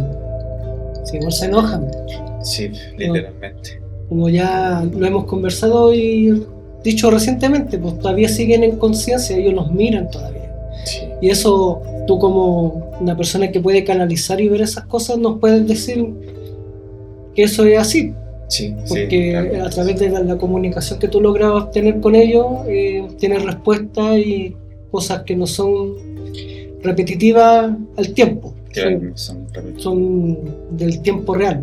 A: si no se enojan.
B: Sí, literalmente.
A: Como ya lo hemos conversado y dicho recientemente, pues todavía siguen en conciencia, ellos nos miran todavía.
B: Sí.
A: Y eso, tú como una persona que puede canalizar y ver esas cosas, nos puedes decir que eso es así.
B: Sí,
A: porque
B: sí,
A: a través de la comunicación que tú logras obtener con ellos, tienes respuestas y cosas que no son repetitivas al tiempo.
B: Claro,
A: son del tiempo real,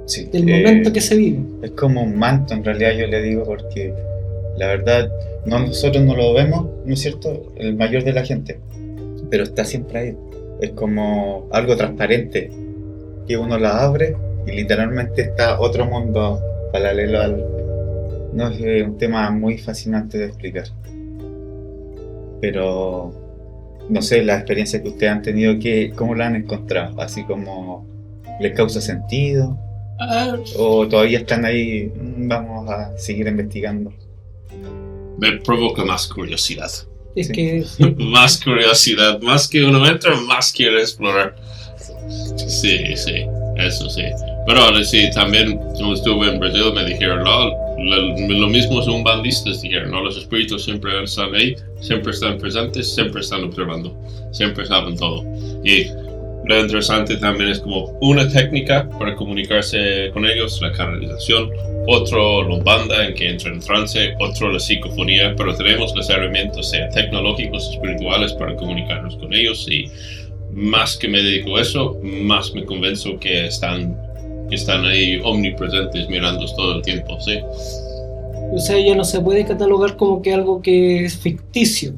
B: sí,
A: del momento que se vive.
B: Es como un manto, en realidad yo le digo, porque la verdad nosotros no lo vemos, ¿no es cierto? El mayor de la gente, pero está siempre ahí. Es como algo transparente que uno la abre y literalmente está otro mundo paralelo al... No, es un tema muy fascinante de explicar. Pero no sé, la experiencia que ustedes han tenido, ¿cómo la han encontrado? ¿Así como les causa sentido? ¿O todavía están ahí? Vamos a seguir investigando.
C: Me provoca más curiosidad.
A: Es
B: Sí.
A: que
C: Más curiosidad, más que uno entra, más quiere explorar. Sí, eso sí. Pero sí, también cuando estuve en Brasil me dijeron, lo mismo son bandistas, dijeron, los espíritus siempre están ahí, siempre están presentes, siempre están observando, siempre saben todo. Y lo interesante también es como una técnica para comunicarse con ellos, la canalización, otro la banda en que entra en trance, otro la psicofonía, pero tenemos las herramientas, sea tecnológicos, espirituales, para comunicarnos con ellos. Y más que me dedico a eso, más me convenzo que están ahí omnipresentes mirándonos todo el tiempo, ¿sí?
A: o sea, ya no se puede catalogar como que algo que es ficticio.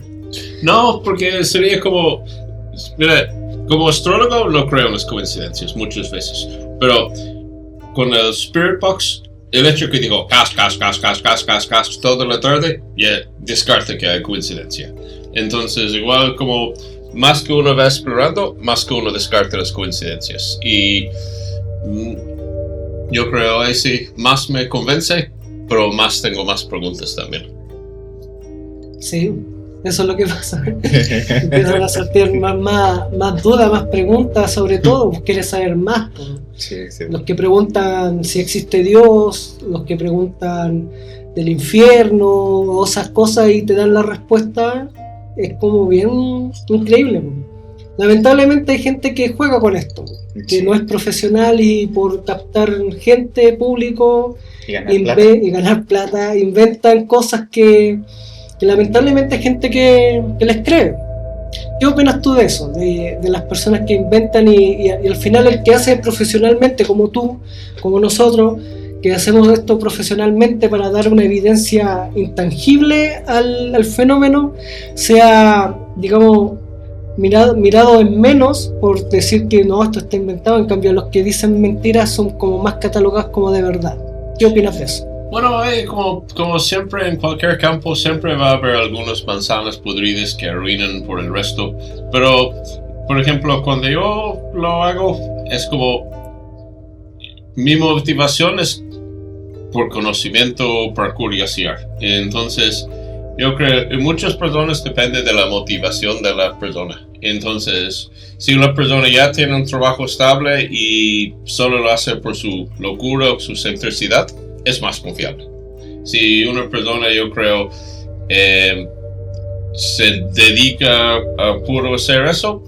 C: No, porque sería como... Mira, como astrólogo no creo en las coincidencias muchas veces, pero con el Spirit Box, el hecho que digo cas toda la tarde, ya descarta que hay coincidencia. Entonces, igual como más que uno va explorando, más que uno descarta las coincidencias. Y yo creo que sí, más me convence, pero más tengo más preguntas también.
A: Sí, eso es lo que pasa. Empiezan a sortear más dudas, más preguntas, sobre todo, pues quieres saber más. Pues.
B: Sí.
A: Los que preguntan si existe Dios, los que preguntan del infierno, o esas cosas y te dan la respuesta, es como bien increíble. Pues. Lamentablemente hay gente que juega con esto, que no es profesional y por captar gente, público y ganar plata, inventan cosas que lamentablemente hay gente que les cree. ¿Qué opinas tú de eso? De las personas que inventan y al final el que hace profesionalmente, como tú, como nosotros, que hacemos esto profesionalmente para dar una evidencia intangible al fenómeno, sea, digamos, mirado en menos por decir que no, esto está inventado, en cambio los que dicen mentiras son como más catalogados como de verdad. ¿Qué opinas de eso?
C: Bueno, como siempre en cualquier campo, siempre va a haber algunas manzanas podridas que arruinan por el resto. Pero, por ejemplo, cuando yo lo hago, es como... Mi motivación es por conocimiento, por curiosidad. Entonces, yo creo que muchas personas depende de la motivación de la persona. Entonces, si una persona ya tiene un trabajo estable y solo lo hace por su locura o su excentricidad, es más confiable. Si una persona, yo creo, se dedica a puro hacer eso,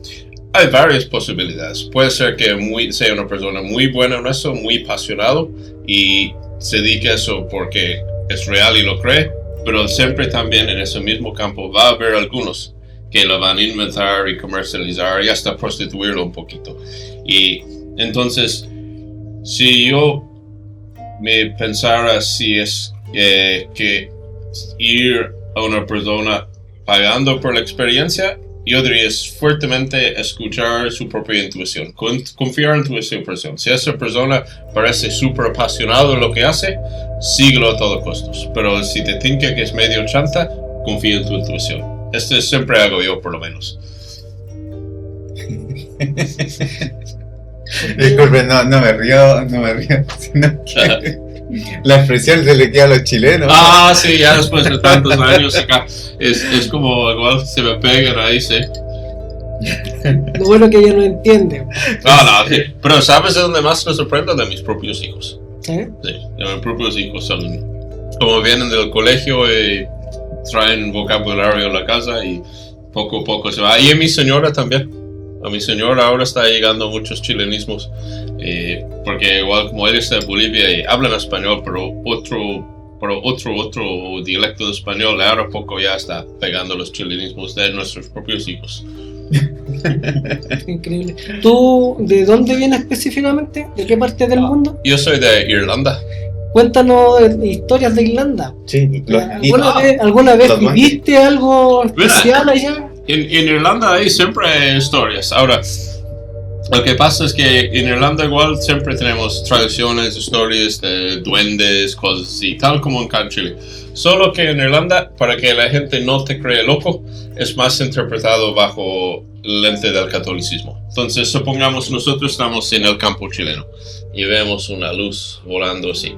C: hay varias posibilidades. Puede ser que sea una persona muy buena en eso, muy apasionado y se dedica a eso porque es real y lo cree, pero siempre también en ese mismo campo va a haber algunos que lo van a inventar y comercializar y hasta prostituirlo un poquito. Y entonces, si yo me pensara si es que ir a una persona pagando por la experiencia, yo diría es fuertemente escuchar su propia intuición, confiar en tu persona. Si esa persona parece súper apasionado en lo que hace, síguelo a todos costos. Pero si te tinca que es medio chanta, confía en tu intuición. Esto siempre hago yo, por lo menos.
B: Disculpe, no me río, sino que la expresión se le queda a los chilenos.
C: Ah, sí, ya después de tantos años acá, es como igual se me pegan ahí, sí.
A: Lo bueno que ella no entiende.
C: No, sí. Pero ¿sabes de dónde más me sorprendo? De mis propios hijos.
A: ¿Eh?
C: Sí, de mis propios hijos son como vienen del colegio y traen vocabulario a la casa y poco a poco se va. Y a mi señora también. A mi señora ahora está llegando muchos chilenismos, porque igual como ella está de Bolivia y hablan español, pero otro dialecto de español, ahora poco ya está pegando los chilenismos de nuestros propios hijos.
A: Increíble. ¿Tú de dónde vienes específicamente? ¿De qué parte del mundo?
C: Yo soy de Irlanda.
A: Cuéntanos historias de Irlanda.
B: Sí,
A: ¿Alguna vez viviste algo especial allá?
C: En Irlanda hay siempre historias. Ahora, lo que pasa es que en Irlanda igual siempre tenemos tradiciones, historias de duendes, cosas así, tal como en Chile. Solo que en Irlanda, para que la gente no te cree loco, es más interpretado bajo el lente del catolicismo. Entonces, supongamos nosotros estamos en el campo chileno y vemos una luz volando así.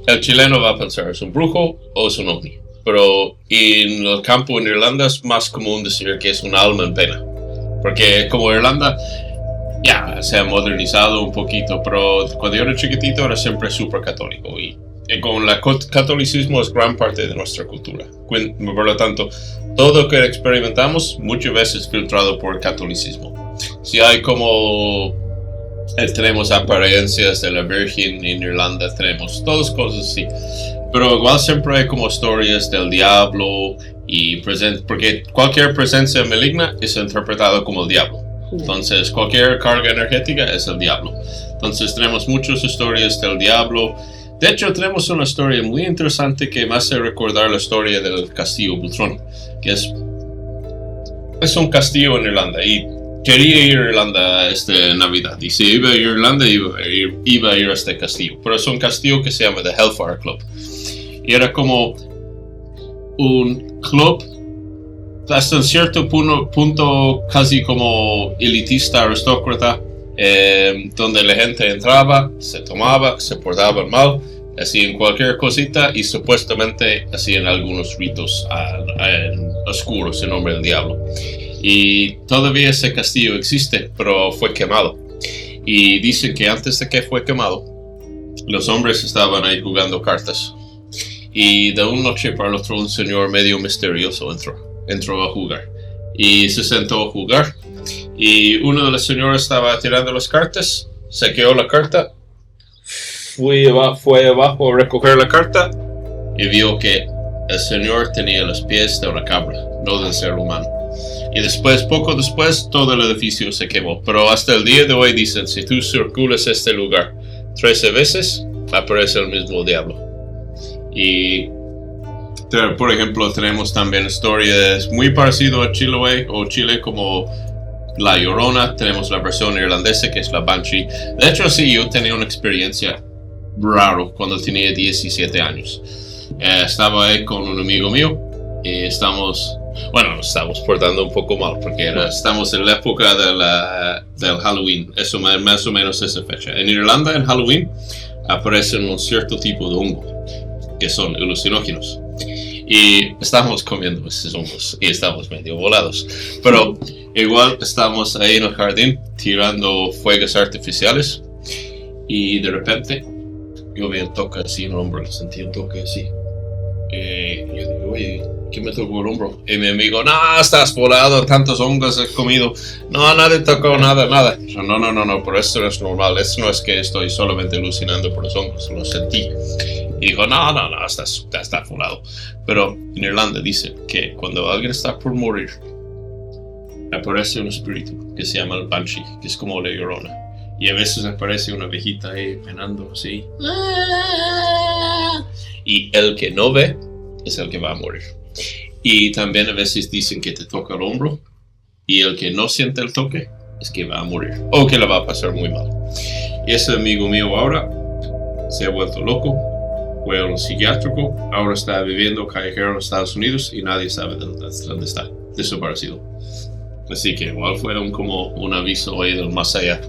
C: El chileno va a pensar, ¿es un brujo o es un ovni? Pero en el campo en Irlanda es más común decir que es un alma en pena. Porque como Irlanda ya se ha modernizado un poquito, pero cuando yo era chiquitito era siempre súper católico. Y con el catolicismo es gran parte de nuestra cultura. Por lo tanto, todo lo que experimentamos muchas veces filtrado por el catolicismo. Si hay como... tenemos apariencias de la Virgen en Irlanda, tenemos todas cosas así. Pero igual siempre hay como historias del diablo y porque cualquier presencia maligna es interpretada como el diablo. Entonces cualquier carga energética es el diablo. Entonces tenemos muchas historias del diablo. De hecho tenemos una historia muy interesante que me hace recordar la historia del castillo Butrón, que es un castillo en Irlanda y quería ir a Irlanda esta Navidad. Y si iba a ir a Irlanda iba a ir a este castillo. Pero es un castillo que se llama The Hellfire Club. Y era como un club hasta un cierto punto casi como elitista, aristócrata, donde la gente entraba, se tomaba, se portaba mal, hacían cualquier cosita y supuestamente hacían algunos ritos oscuros en nombre del diablo. Y todavía ese castillo existe, pero fue quemado. Y dicen que antes de que fue quemado, los hombres estaban ahí jugando cartas. Y de una noche para la otra un señor medio misterioso entró a jugar. Y se sentó a jugar. Y uno de los señores estaba tirando las cartas, saqueó la carta, fue abajo a recoger la carta y vio que el señor tenía los pies de una cabra, no del ser humano. Y poco después, todo el edificio se quemó. Pero hasta el día de hoy dicen, si tú circulas este lugar 13 veces, aparece el mismo diablo. Y, por ejemplo, tenemos también historias muy parecidas a Chile como La Llorona. Tenemos la versión irlandesa que es la Banshee. De hecho, sí, yo tenía una experiencia raro cuando tenía 17 años. Estaba ahí con un amigo mío y nos estamos portando un poco mal porque estamos en la época del Halloween, eso más o menos esa fecha. En Irlanda, en Halloween, aparecen un cierto tipo de hongo que son alucinógenos y estamos comiendo esos hongos y estamos medio volados, pero igual estamos ahí en el jardín tirando fuegos artificiales y de repente yo vi un toque así en el hombro, sentí un toque así. Yo digo, oye, ¿quién me tocó el hombro? Y mi amigo, no, estás volado, tantos hongos has comido. No, nadie tocó nada. Yo, no, pero esto no es normal. Esto no es que estoy solamente alucinando por los hongos, lo sentí. Y dijo, no, estás volado. Pero en Irlanda dice que cuando alguien está por morir, aparece un espíritu que se llama el Banshee, que es como la Llorona. Y a veces aparece una viejita ahí penando así. Y el que no ve es el que va a morir. Y también a veces dicen que te toca el hombro. Y el que no siente el toque es que va a morir. O que la va a pasar muy mal. Y ese amigo mío ahora se ha vuelto loco. Fue a un psiquiátrico. Ahora está viviendo callejero en los Estados Unidos. Y nadie sabe dónde está. Desaparecido. Así que igual fue como un aviso ahí del más allá,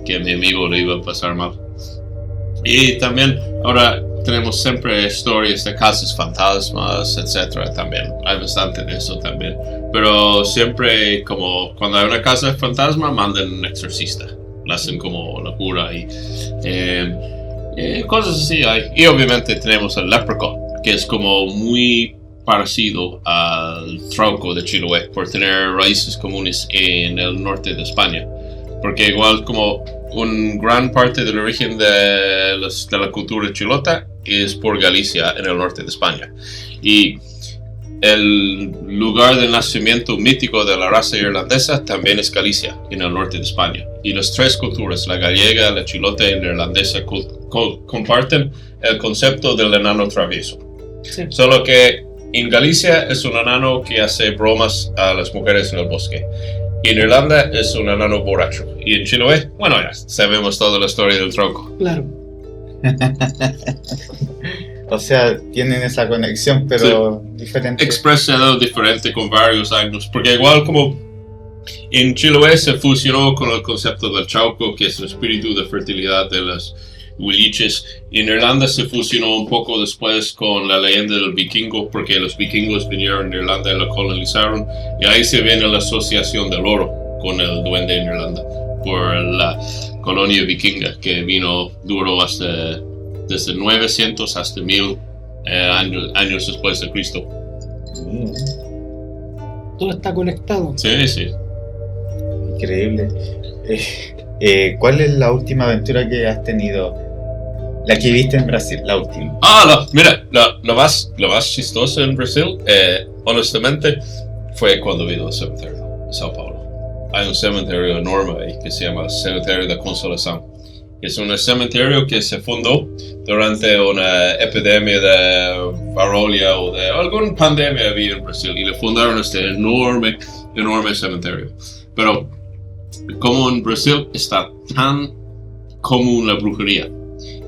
C: que a mi amigo le iba a pasar mal. Y también ahora tenemos siempre historias de casas fantasmas, etcétera. También hay bastante de eso también. Pero siempre como cuando hay una casa fantasma mandan un exorcista. La hacen como locura y cosas así hay. Y obviamente tenemos el leprechaun, que es como muy parecido al trauco de Chiloé por tener raíces comunes en el norte de España, porque igual como una gran parte del origen de la cultura chilota es por Galicia en el norte de España, y el lugar de nacimiento mítico de la raza irlandesa también es Galicia en el norte de España, y las tres culturas, la gallega, la chilota y la irlandesa, comparten el concepto del enano travieso. Sí. Solo que en Galicia es un enano que hace bromas a las mujeres en el bosque. Y en Irlanda es un enano borracho. Y en Chiloé, bueno, ya sabemos toda la historia del tronco.
A: Claro.
B: O sea, tienen esa conexión, pero sí, diferente.
C: Expresado diferente con varios años. Porque igual como en Chiloé se fusionó con el concepto del chauco, que es el espíritu de fertilidad de las huilliches. En Irlanda se fusionó un poco después con la leyenda del vikingo, porque los vikingos vinieron de Irlanda y la colonizaron, y ahí se viene la asociación del oro con el duende en Irlanda por la colonia vikinga que duró desde 900 hasta 1000 años después de Cristo.
A: Todo está conectado.
C: Sí, sí.
B: Increíble. ¿Cuál es la última aventura que has tenido? La que viste en Brasil, la última.
C: Mira, lo más chistoso en Brasil, honestamente, fue cuando vino al cementerio de Sao Paulo. Hay un cementerio enorme ahí que se llama el Cementerio da Consolação. Es un cementerio que se fundó durante una epidemia de varolia o de alguna pandemia había en Brasil, y le fundaron este enorme cementerio. Pero como en Brasil está tan común la brujería,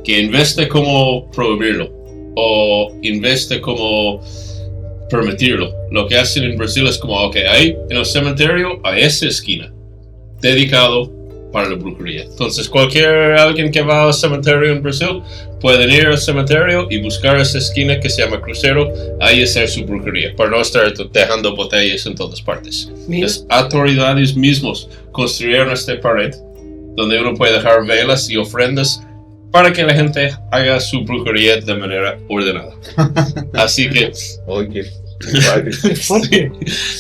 C: que en vez de como prohibirlo o en vez de como permitirlo, lo que hacen en Brasil es como, ok, ahí en el cementerio hay esa esquina dedicado para la brujería. Entonces alguien que va al cementerio en Brasil puede ir al cementerio y buscar esa esquina que se llama crucero, ahí hacer su brujería, para no estar dejando botellas en todas partes. Las autoridades mismos construyeron esta pared donde uno puede dejar velas y ofrendas para que la gente haga su brujería de manera ordenada. Así que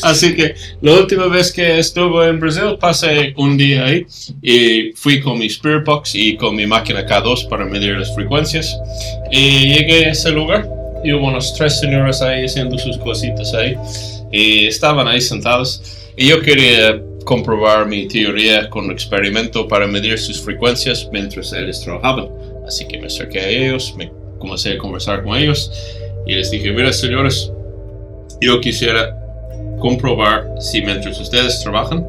C: así que la última vez que estuve en Brasil pasé un día ahí y fui con mi Spirit Box y con mi máquina K2 para medir las frecuencias, y llegué a ese lugar y hubo unos 3 señoras ahí haciendo sus cositas ahí y estaban ahí sentados, y yo quería comprobar mi teoría con un experimento para medir sus frecuencias mientras ellos trabajaban. Así que me acerqué a ellos, me comencé a conversar con ellos y les dije, mira señores, yo quisiera comprobar si mientras ustedes trabajan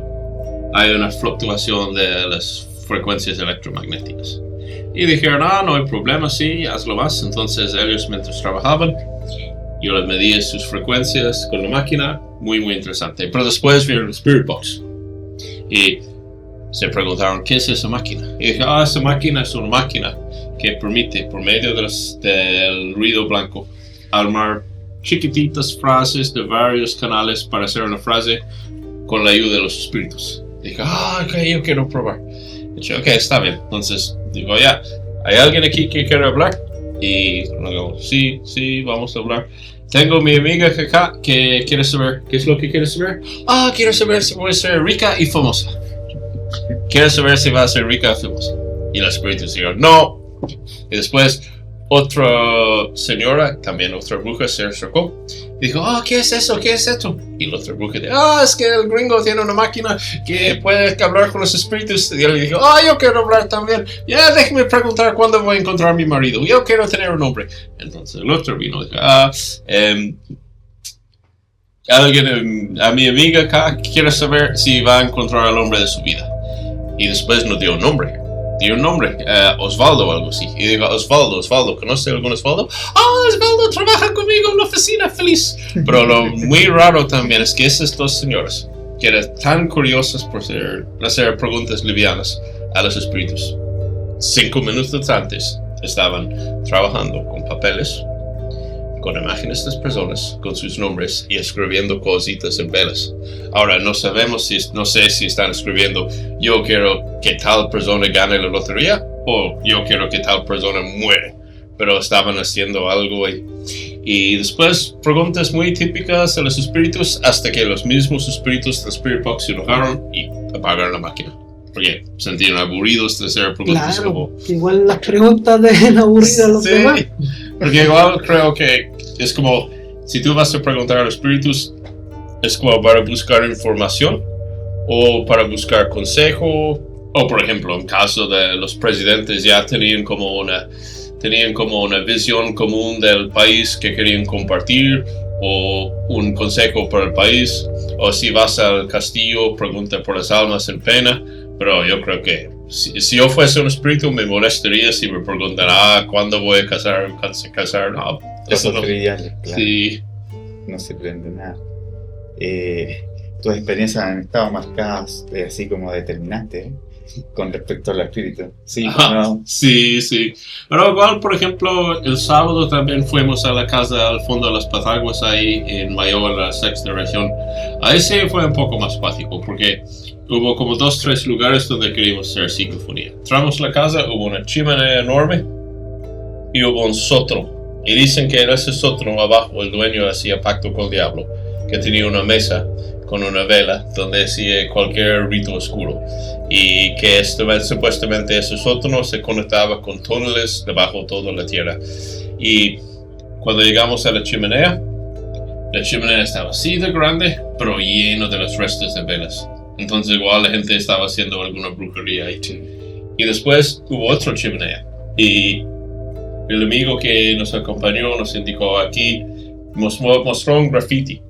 C: hay una fluctuación de las frecuencias electromagnéticas. Y dijeron, no hay problema, sí, hazlo más. Entonces ellos mientras trabajaban, yo les medía sus frecuencias con la máquina, muy interesante. Pero después vieron el Spirit Box y se preguntaron, ¿qué es esa máquina? Y dije, esa máquina es una máquina que permite, por medio del ruido blanco, armar chiquititas frases de varios canales para hacer una frase con la ayuda de los espíritus. Dije, ok, yo quiero probar. Dije, ok, está bien. Entonces, digo, ya, ¿hay alguien aquí que quiere hablar? Y luego, sí, vamos a hablar. Tengo mi amiga acá que quiere saber, ¿qué es lo que quiere saber? Quiero saber si voy a ser rica y famosa. Quiero saber si va a ser rica y famosa. Y los espíritus dijeron, no. Y después, otra señora, también otra bruja, se acercó y dijo, ¿qué es eso? ¿Qué es esto? Y la otra bruja dijo, es que el gringo tiene una máquina que puede hablar con los espíritus. Y él dijo, yo quiero hablar también. Déjeme preguntar cuándo voy a encontrar a mi marido. Yo quiero tener un hombre. Entonces el otro vino y dijo, a mi amiga acá quiere saber si va a encontrar al hombre de su vida. Y después nos dio un nombre. Osvaldo o algo así. Y digo, Osvaldo, ¿conoce algún Osvaldo? Osvaldo trabaja conmigo en la oficina, feliz. Pero lo muy raro también es que esas dos señoras, que eran tan curiosas por hacer preguntas livianas a los espíritus, 5 minutos antes estaban trabajando con papeles, con imágenes de las personas, con sus nombres y escribiendo cositas en velas. Ahora, no sé si están escribiendo, yo quiero que tal persona gane la lotería, o yo quiero que tal persona muere. Pero estaban haciendo algo ahí. Y después, preguntas muy típicas de los espíritus, hasta que los mismos espíritus del Spirit Box se enojaron y apagaron la máquina. Porque sentían aburridos de hacer preguntas.
A: Claro,
C: como...
A: igual las preguntas deben aburrir a los demás.
C: Porque igual creo que es como, si tú vas a preguntar a los espíritus, es como para buscar información, o para buscar consejo, o por ejemplo, en caso de los presidentes ya tenían como una visión común del país que querían compartir, o un consejo para el país, o si vas al castillo, pregunta por las almas en pena. Pero yo creo que si yo fuese un espíritu me molestaría si me preguntan, ¿cuándo voy a casar? No,
B: eso no. Triviales, claro.
C: Sí.
B: No se prende nada. Tus experiencias han estado marcadas así como determinantes con respecto al espíritu. Sí, ¿no?
C: Sí. Pero igual, por ejemplo, el sábado también fuimos a la casa al fondo de las Pataguas, ahí en Mayo, en la sexta región. Ahí sí fue un poco más práctico, porque hubo como 2-3 lugares donde queríamos hacer psicofonía. Entramos a la casa, hubo una chimenea enorme y hubo un sótano. Y dicen que en ese sótano abajo el dueño hacía pacto con el diablo, que tenía una mesa con una vela donde hacía cualquier rito oscuro. Y que supuestamente ese sótano se conectaba con túneles debajo de toda la tierra. Y cuando llegamos a la chimenea estaba así de grande, pero lleno de los restos de velas. Entonces igual la gente estaba haciendo alguna brujería ahí. Y después hubo otra chimenea. Y el amigo que nos acompañó nos indicó aquí, mostró un graffiti.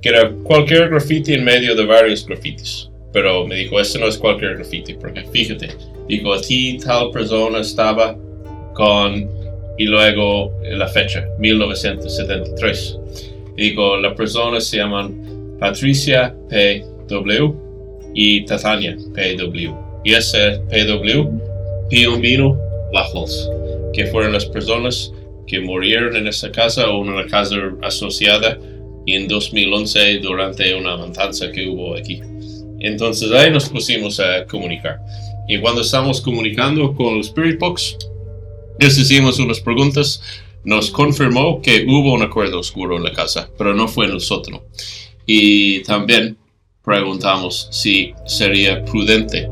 C: Que era cualquier graffiti en medio de varios grafitis. Pero me dijo, este no es cualquier graffiti, porque fíjate, dijo, aquí tal persona estaba con, y luego la fecha, 1973. Dijo, las personas se llaman Patricia P.W. y Titania P.W. Y ese P.W. Piombino Lajos, que fueron las personas que murieron en esa casa o en una casa asociada en 2011 durante una matanza que hubo aquí. Entonces ahí nos pusimos a comunicar. Y cuando estábamos comunicando con los Spirit Box, les hicimos unas preguntas. Nos confirmó que hubo un acuerdo oscuro en la casa, pero no fue en el sótano. Y también preguntamos si sería prudente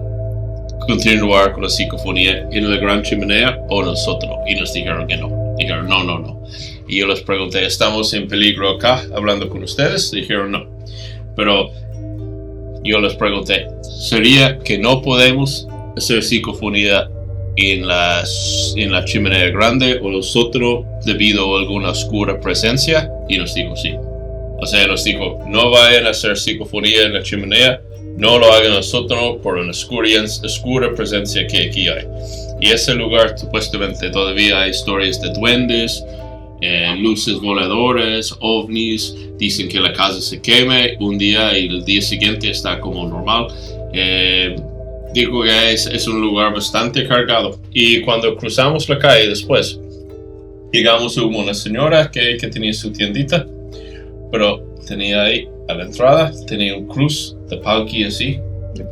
C: continuar con la psicofonía en la gran chimenea o en el sótano. Y nos dijeron que no. Dijeron no. Y yo les pregunté, ¿estamos en peligro acá hablando con ustedes? Dijeron no. Pero yo les pregunté, ¿sería que no podemos hacer psicofonía en la chimenea grande o el sótano debido a alguna oscura presencia? Y nos dijo sí. O sea, nos dijo, no vayan a hacer psicofonía en la chimenea, no lo hagan en el sótano por una oscura presencia que aquí hay. Y ese lugar supuestamente todavía hay historias de duendes, luces voladoras, ovnis. Dicen que la casa se queme un día y el día siguiente está como normal. Digo que es un lugar bastante cargado. Y cuando cruzamos la calle después, llegamos a una señora que tenía su tiendita, pero tenía ahí a la entrada, tenía un cruz de palqui así,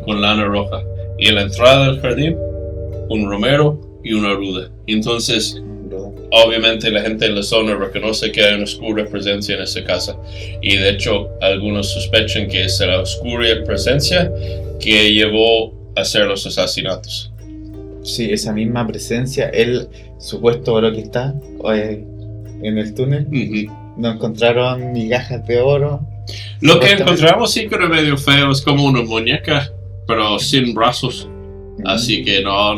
C: con lana roja. Y en la entrada del jardín, un romero y una ruda. Entonces, obviamente la gente en la zona reconoce que hay una oscura presencia en esa casa. Y de hecho, algunos sospechan que es la oscura presencia que llevó a hacer los asesinatos.
B: Sí, esa misma presencia, el supuesto oro que está en el túnel, no encontraron migajas de oro.
C: Lo que encontramos sí que era medio feo, es como una muñeca, pero sin brazos. Así que no,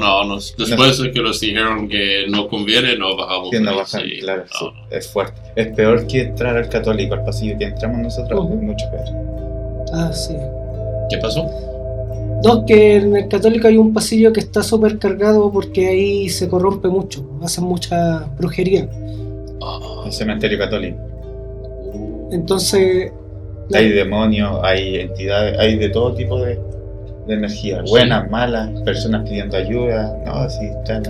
C: después de que nos dijeron que no conviene, no bajamos.
B: Que no bajan, sí, claro, no, sí, no. Es fuerte. Es peor que entrar al Católico, al pasillo que entramos nosotros, es mucho peor.
A: Ah, sí.
C: ¿Qué pasó?
A: No, que en el Católico hay un pasillo que está súper cargado porque ahí se corrompe mucho, hacen mucha brujería.
B: El cementerio católico.
A: Entonces...
B: Hay demonios, hay entidades, hay de todo tipo de energía, buenas, malas, personas pidiendo ayuda. No, sí, está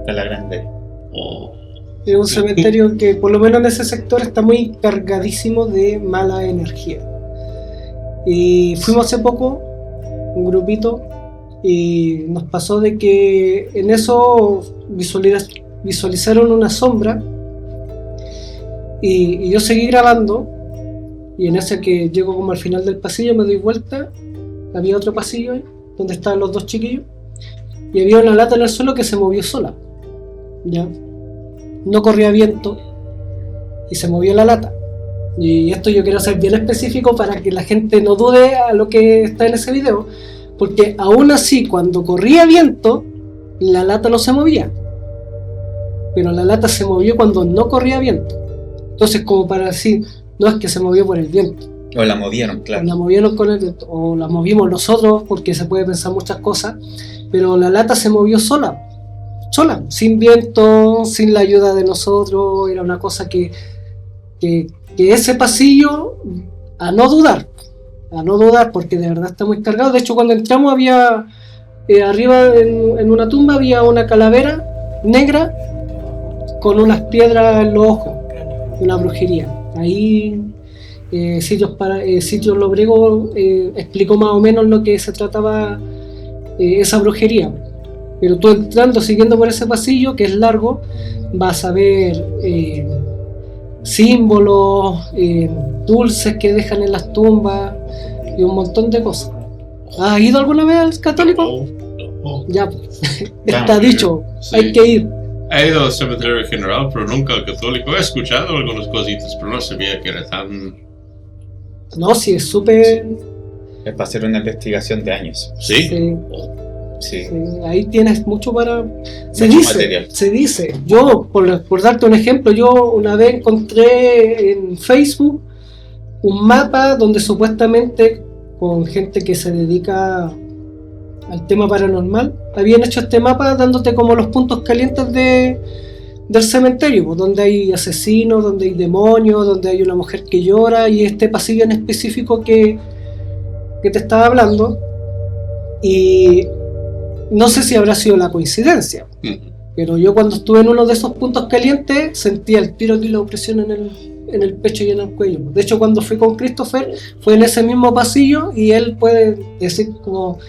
B: la grande.
A: Es un cementerio que por lo menos en ese sector está muy cargadísimo de mala energía. Y fuimos hace poco, un grupito, y nos pasó de que en eso visualizaron una sombra y yo seguí grabando, y en ese que llego como al final del pasillo me doy vuelta, había otro pasillo ahí, donde estaban los dos chiquillos, y había una lata en el suelo que se movió sola, ¿ya? No corría viento y se movió la lata. Y esto yo quiero ser bien específico para que la gente no dude a lo que está en ese video, porque aún así cuando corría viento la lata no se movía, pero la lata se movió cuando no corría viento. Entonces, como para decir, no es que se movió por el viento,
B: o la movieron, claro,
A: la movieron con el viento, o la movimos nosotros, porque se puede pensar muchas cosas, pero la lata se movió sola, sin viento, sin la ayuda de nosotros. Era una cosa que ese pasillo, a no dudar, porque de verdad está muy cargado. De hecho, cuando entramos había arriba en una tumba había una calavera negra con unas piedras en los ojos, una brujería. Ahí Sitios Lobrego explicó más o menos lo que se trataba esa brujería. Pero tú entrando, siguiendo por ese pasillo que es largo, vas a ver símbolos, dulces que dejan en las tumbas y un montón de cosas. ¿Has ido alguna vez al Católico? No. Ya, está dicho, sí. Hay que ir.
C: He ido al cementerio general, pero nunca al Católico. He escuchado algunas cositas, pero no sabía que era tan...
A: No, sí, es súper...
B: Es para hacer una investigación de años.
C: ¿Sí?
B: Sí.
A: Ahí tienes mucho para... Se dice. Yo, por darte un ejemplo, yo una vez encontré en Facebook un mapa donde supuestamente con gente que se dedica al tema paranormal habían hecho este mapa dándote como los puntos calientes del cementerio, donde hay asesinos, donde hay demonios, donde hay una mujer que llora, y este pasillo en específico que te estaba hablando. Y no sé si habrá sido la coincidencia, pero yo cuando estuve en uno de esos puntos calientes sentía el tiro aquí, la opresión en el pecho y en el cuello. De hecho, cuando fui con Christopher fue en ese mismo pasillo, y él puede decir como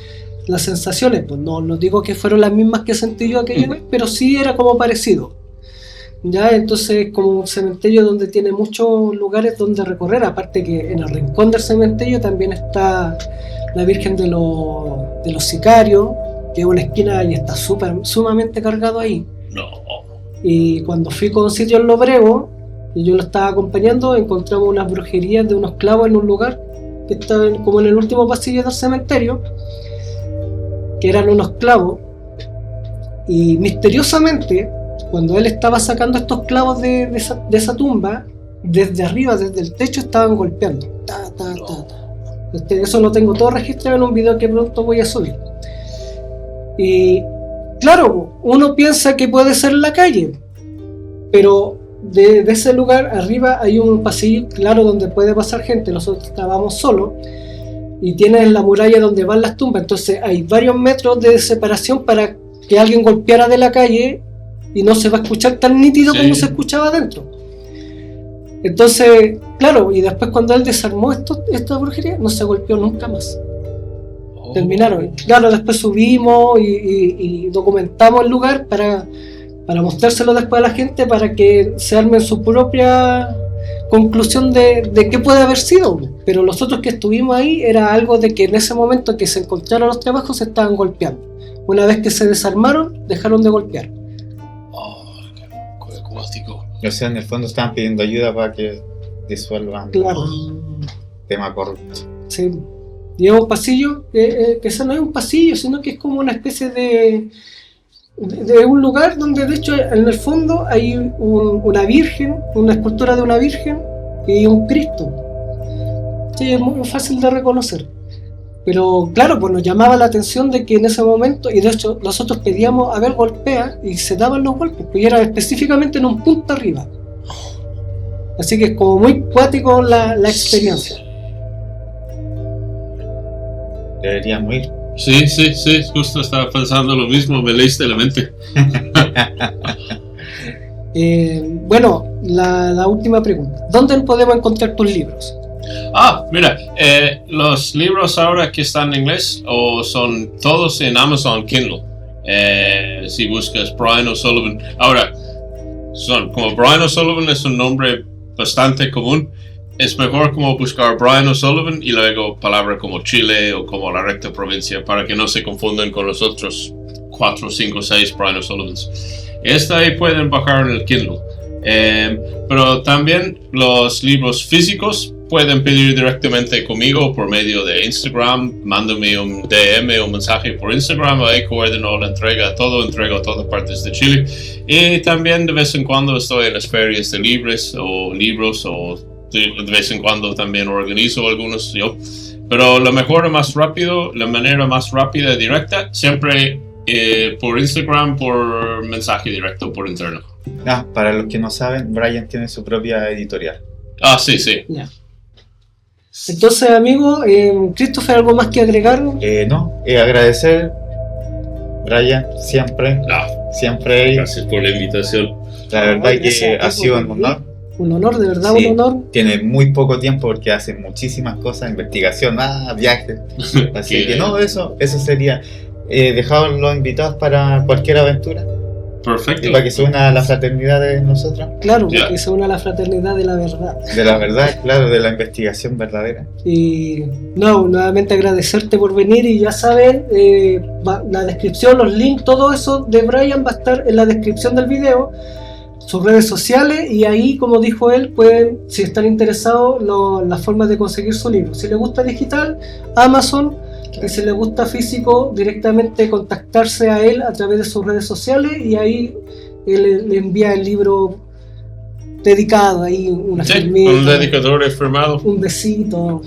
A: las sensaciones, pues no digo que fueron las mismas que sentí yo aquella vez, pero sí era como parecido. Ya, entonces como un cementerio donde tiene muchos lugares donde recorrer, aparte que en el rincón del cementerio también está la Virgen de los Sicarios, que es una esquina y está sumamente cargado ahí.
C: No.
A: Y cuando fui con Sitios Lobrego y yo lo estaba acompañando, encontramos unas brujerías de unos clavos en un lugar que estaba como en el último pasillo del cementerio, que eran unos clavos, y misteriosamente cuando él estaba sacando estos clavos de esa tumba, desde arriba, desde el techo, estaban golpeando. Eso lo tengo todo registrado en un video que pronto voy a subir. Y claro, uno piensa que puede ser la calle, pero de ese lugar arriba hay un pasillo claro donde puede pasar gente. Nosotros estábamos solos y tienes la muralla donde van las tumbas, entonces hay varios metros de separación para que alguien golpeara de la calle y no se va a escuchar tan nítido como se escuchaba adentro. Entonces, claro, y después cuando él desarmó esta brujería, no se golpeó nunca más. Terminaron. Claro, después subimos y documentamos el lugar para mostrárselo después a la gente, para que se armen su propia conclusión de qué puede haber sido. Pero los otros que estuvimos ahí era algo de que en ese momento que se encontraron los trabajos se estaban golpeando. Una vez que se desarmaron, dejaron de golpear.
C: Oh, qué cuático.
B: O sea, en el fondo estaban pidiendo ayuda para que disuelvan
A: Claro.
B: el tema corrupto.
A: Sí. Y es un pasillo, que eso no es un pasillo, sino que es como una especie de un lugar donde de hecho en el fondo hay una virgen, una escultura de una virgen y un Cristo. Sí, es muy fácil de reconocer. Pero claro, pues nos llamaba la atención de que en ese momento, y de hecho nosotros pedíamos a ver golpea y se daban los golpes, pues era específicamente en un punto arriba. Así que es como muy cuático la experiencia.
B: Deberíamos ir.
C: Sí, justo estaba pensando lo mismo, me leíste la mente.
A: Bueno, la última pregunta. ¿Dónde podemos encontrar tus libros?
C: Mira, los libros ahora que están en inglés o son todos en Amazon Kindle. Si buscas Brian O'Sullivan. Ahora, como Brian O'Sullivan es un nombre bastante común, es mejor como buscar Brian O'Sullivan y luego palabra como Chile o como la recta provincia para que no se confundan con los otros 4, 5, 6 Brian O'Sullivans. Ahí pueden bajar en el Kindle. Pero también los libros físicos pueden pedir directamente conmigo por medio de Instagram. Mándame un DM o un mensaje por Instagram. Ahí coordino la entrega a todas partes de Chile. Y también de vez en cuando estoy en las ferias de libros o de vez en cuando también organizo algunos yo. Pero la manera más rápida y directa, siempre por Instagram, por mensaje directo, por interno.
B: Para los que no saben, Brian tiene su propia editorial.
C: Sí.
A: Ya. Entonces, amigo, Christopher, ¿algo más que agregar?
B: No, agradecer, Brian, siempre.
C: Gracias por la invitación.
B: La verdad que ha sido un honor.
A: Un honor, de verdad,
B: Sí,
A: un honor.
B: Tiene muy poco tiempo porque hace muchísimas cosas, investigación, viajes. Así que no, eso sería. Dejar los invitados para cualquier aventura.
C: Perfecto.
B: Y para que se una a la fraternidad de nosotros.
A: Claro, porque se une a la fraternidad de la verdad.
B: De la verdad, claro, de la investigación verdadera.
A: Y nuevamente agradecerte por venir y ya saben, la descripción, los links, todo eso de Brian va a estar en la descripción del video, sus redes sociales, y ahí, como dijo él, pueden, si están interesados, las formas de conseguir su libro. Si les gusta digital, Amazon. Y si les gusta físico, directamente contactarse a él a través de sus redes sociales y ahí él le envía el libro dedicado, ahí una firmita,
C: un dedicatorio firmado,
A: un besito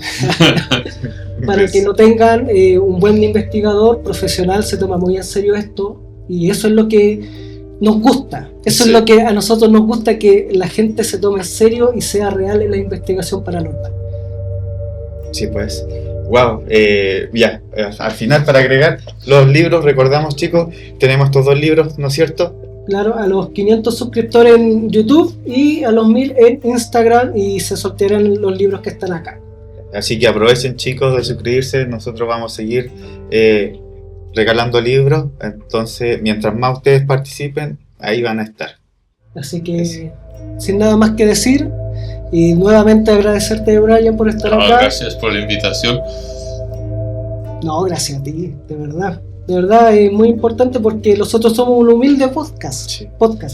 A: para que no tengan un buen investigador profesional, se toma muy en serio esto y eso es lo que nos gusta, eso es lo que a nosotros nos gusta, que la gente se tome en serio y sea real en la investigación paranormal.
B: Sí, pues. Wow, al final, para agregar los libros, recordamos, chicos, tenemos estos 2 libros, ¿no es cierto?
A: Claro, a los 500 suscriptores en YouTube y a los 1000 en Instagram, y se sortearán los libros que están acá.
B: Así que aprovechen, chicos, de suscribirse. Nosotros vamos a seguir regalando libros, entonces mientras más ustedes participen, ahí van a estar.
A: Así que sin nada más que decir, y nuevamente agradecerte, Brian, por estar acá.
C: Gracias por la invitación.
A: No, gracias a ti, de verdad. De verdad es muy importante porque nosotros somos un humilde podcast.
B: Sí.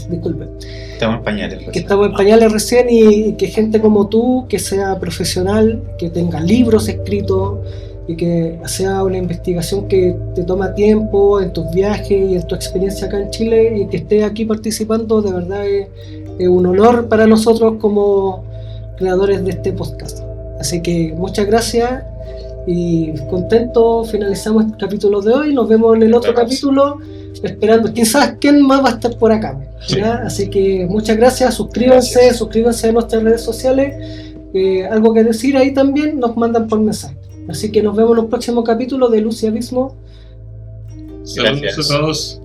A: Disculpen.
B: Estamos en pañales recién.
A: Que estamos en pañales recién y que gente como tú, que sea profesional, que tenga libros escritos y que sea una investigación que te toma tiempo en tus viajes y en tu experiencia acá en Chile, y que estés aquí participando, de verdad es un honor para nosotros como creadores de este podcast. Así que muchas gracias y contento, finalizamos el capítulo de hoy, nos vemos en el otro capítulo, esperando, quizás quién más va a estar por acá, ¿ya? Así que muchas gracias, suscríbanse a nuestras redes sociales, algo que decir ahí también nos mandan por mensaje. Así que nos vemos en los próximos capítulos de Luz y Abismo.
C: Saludos a todos.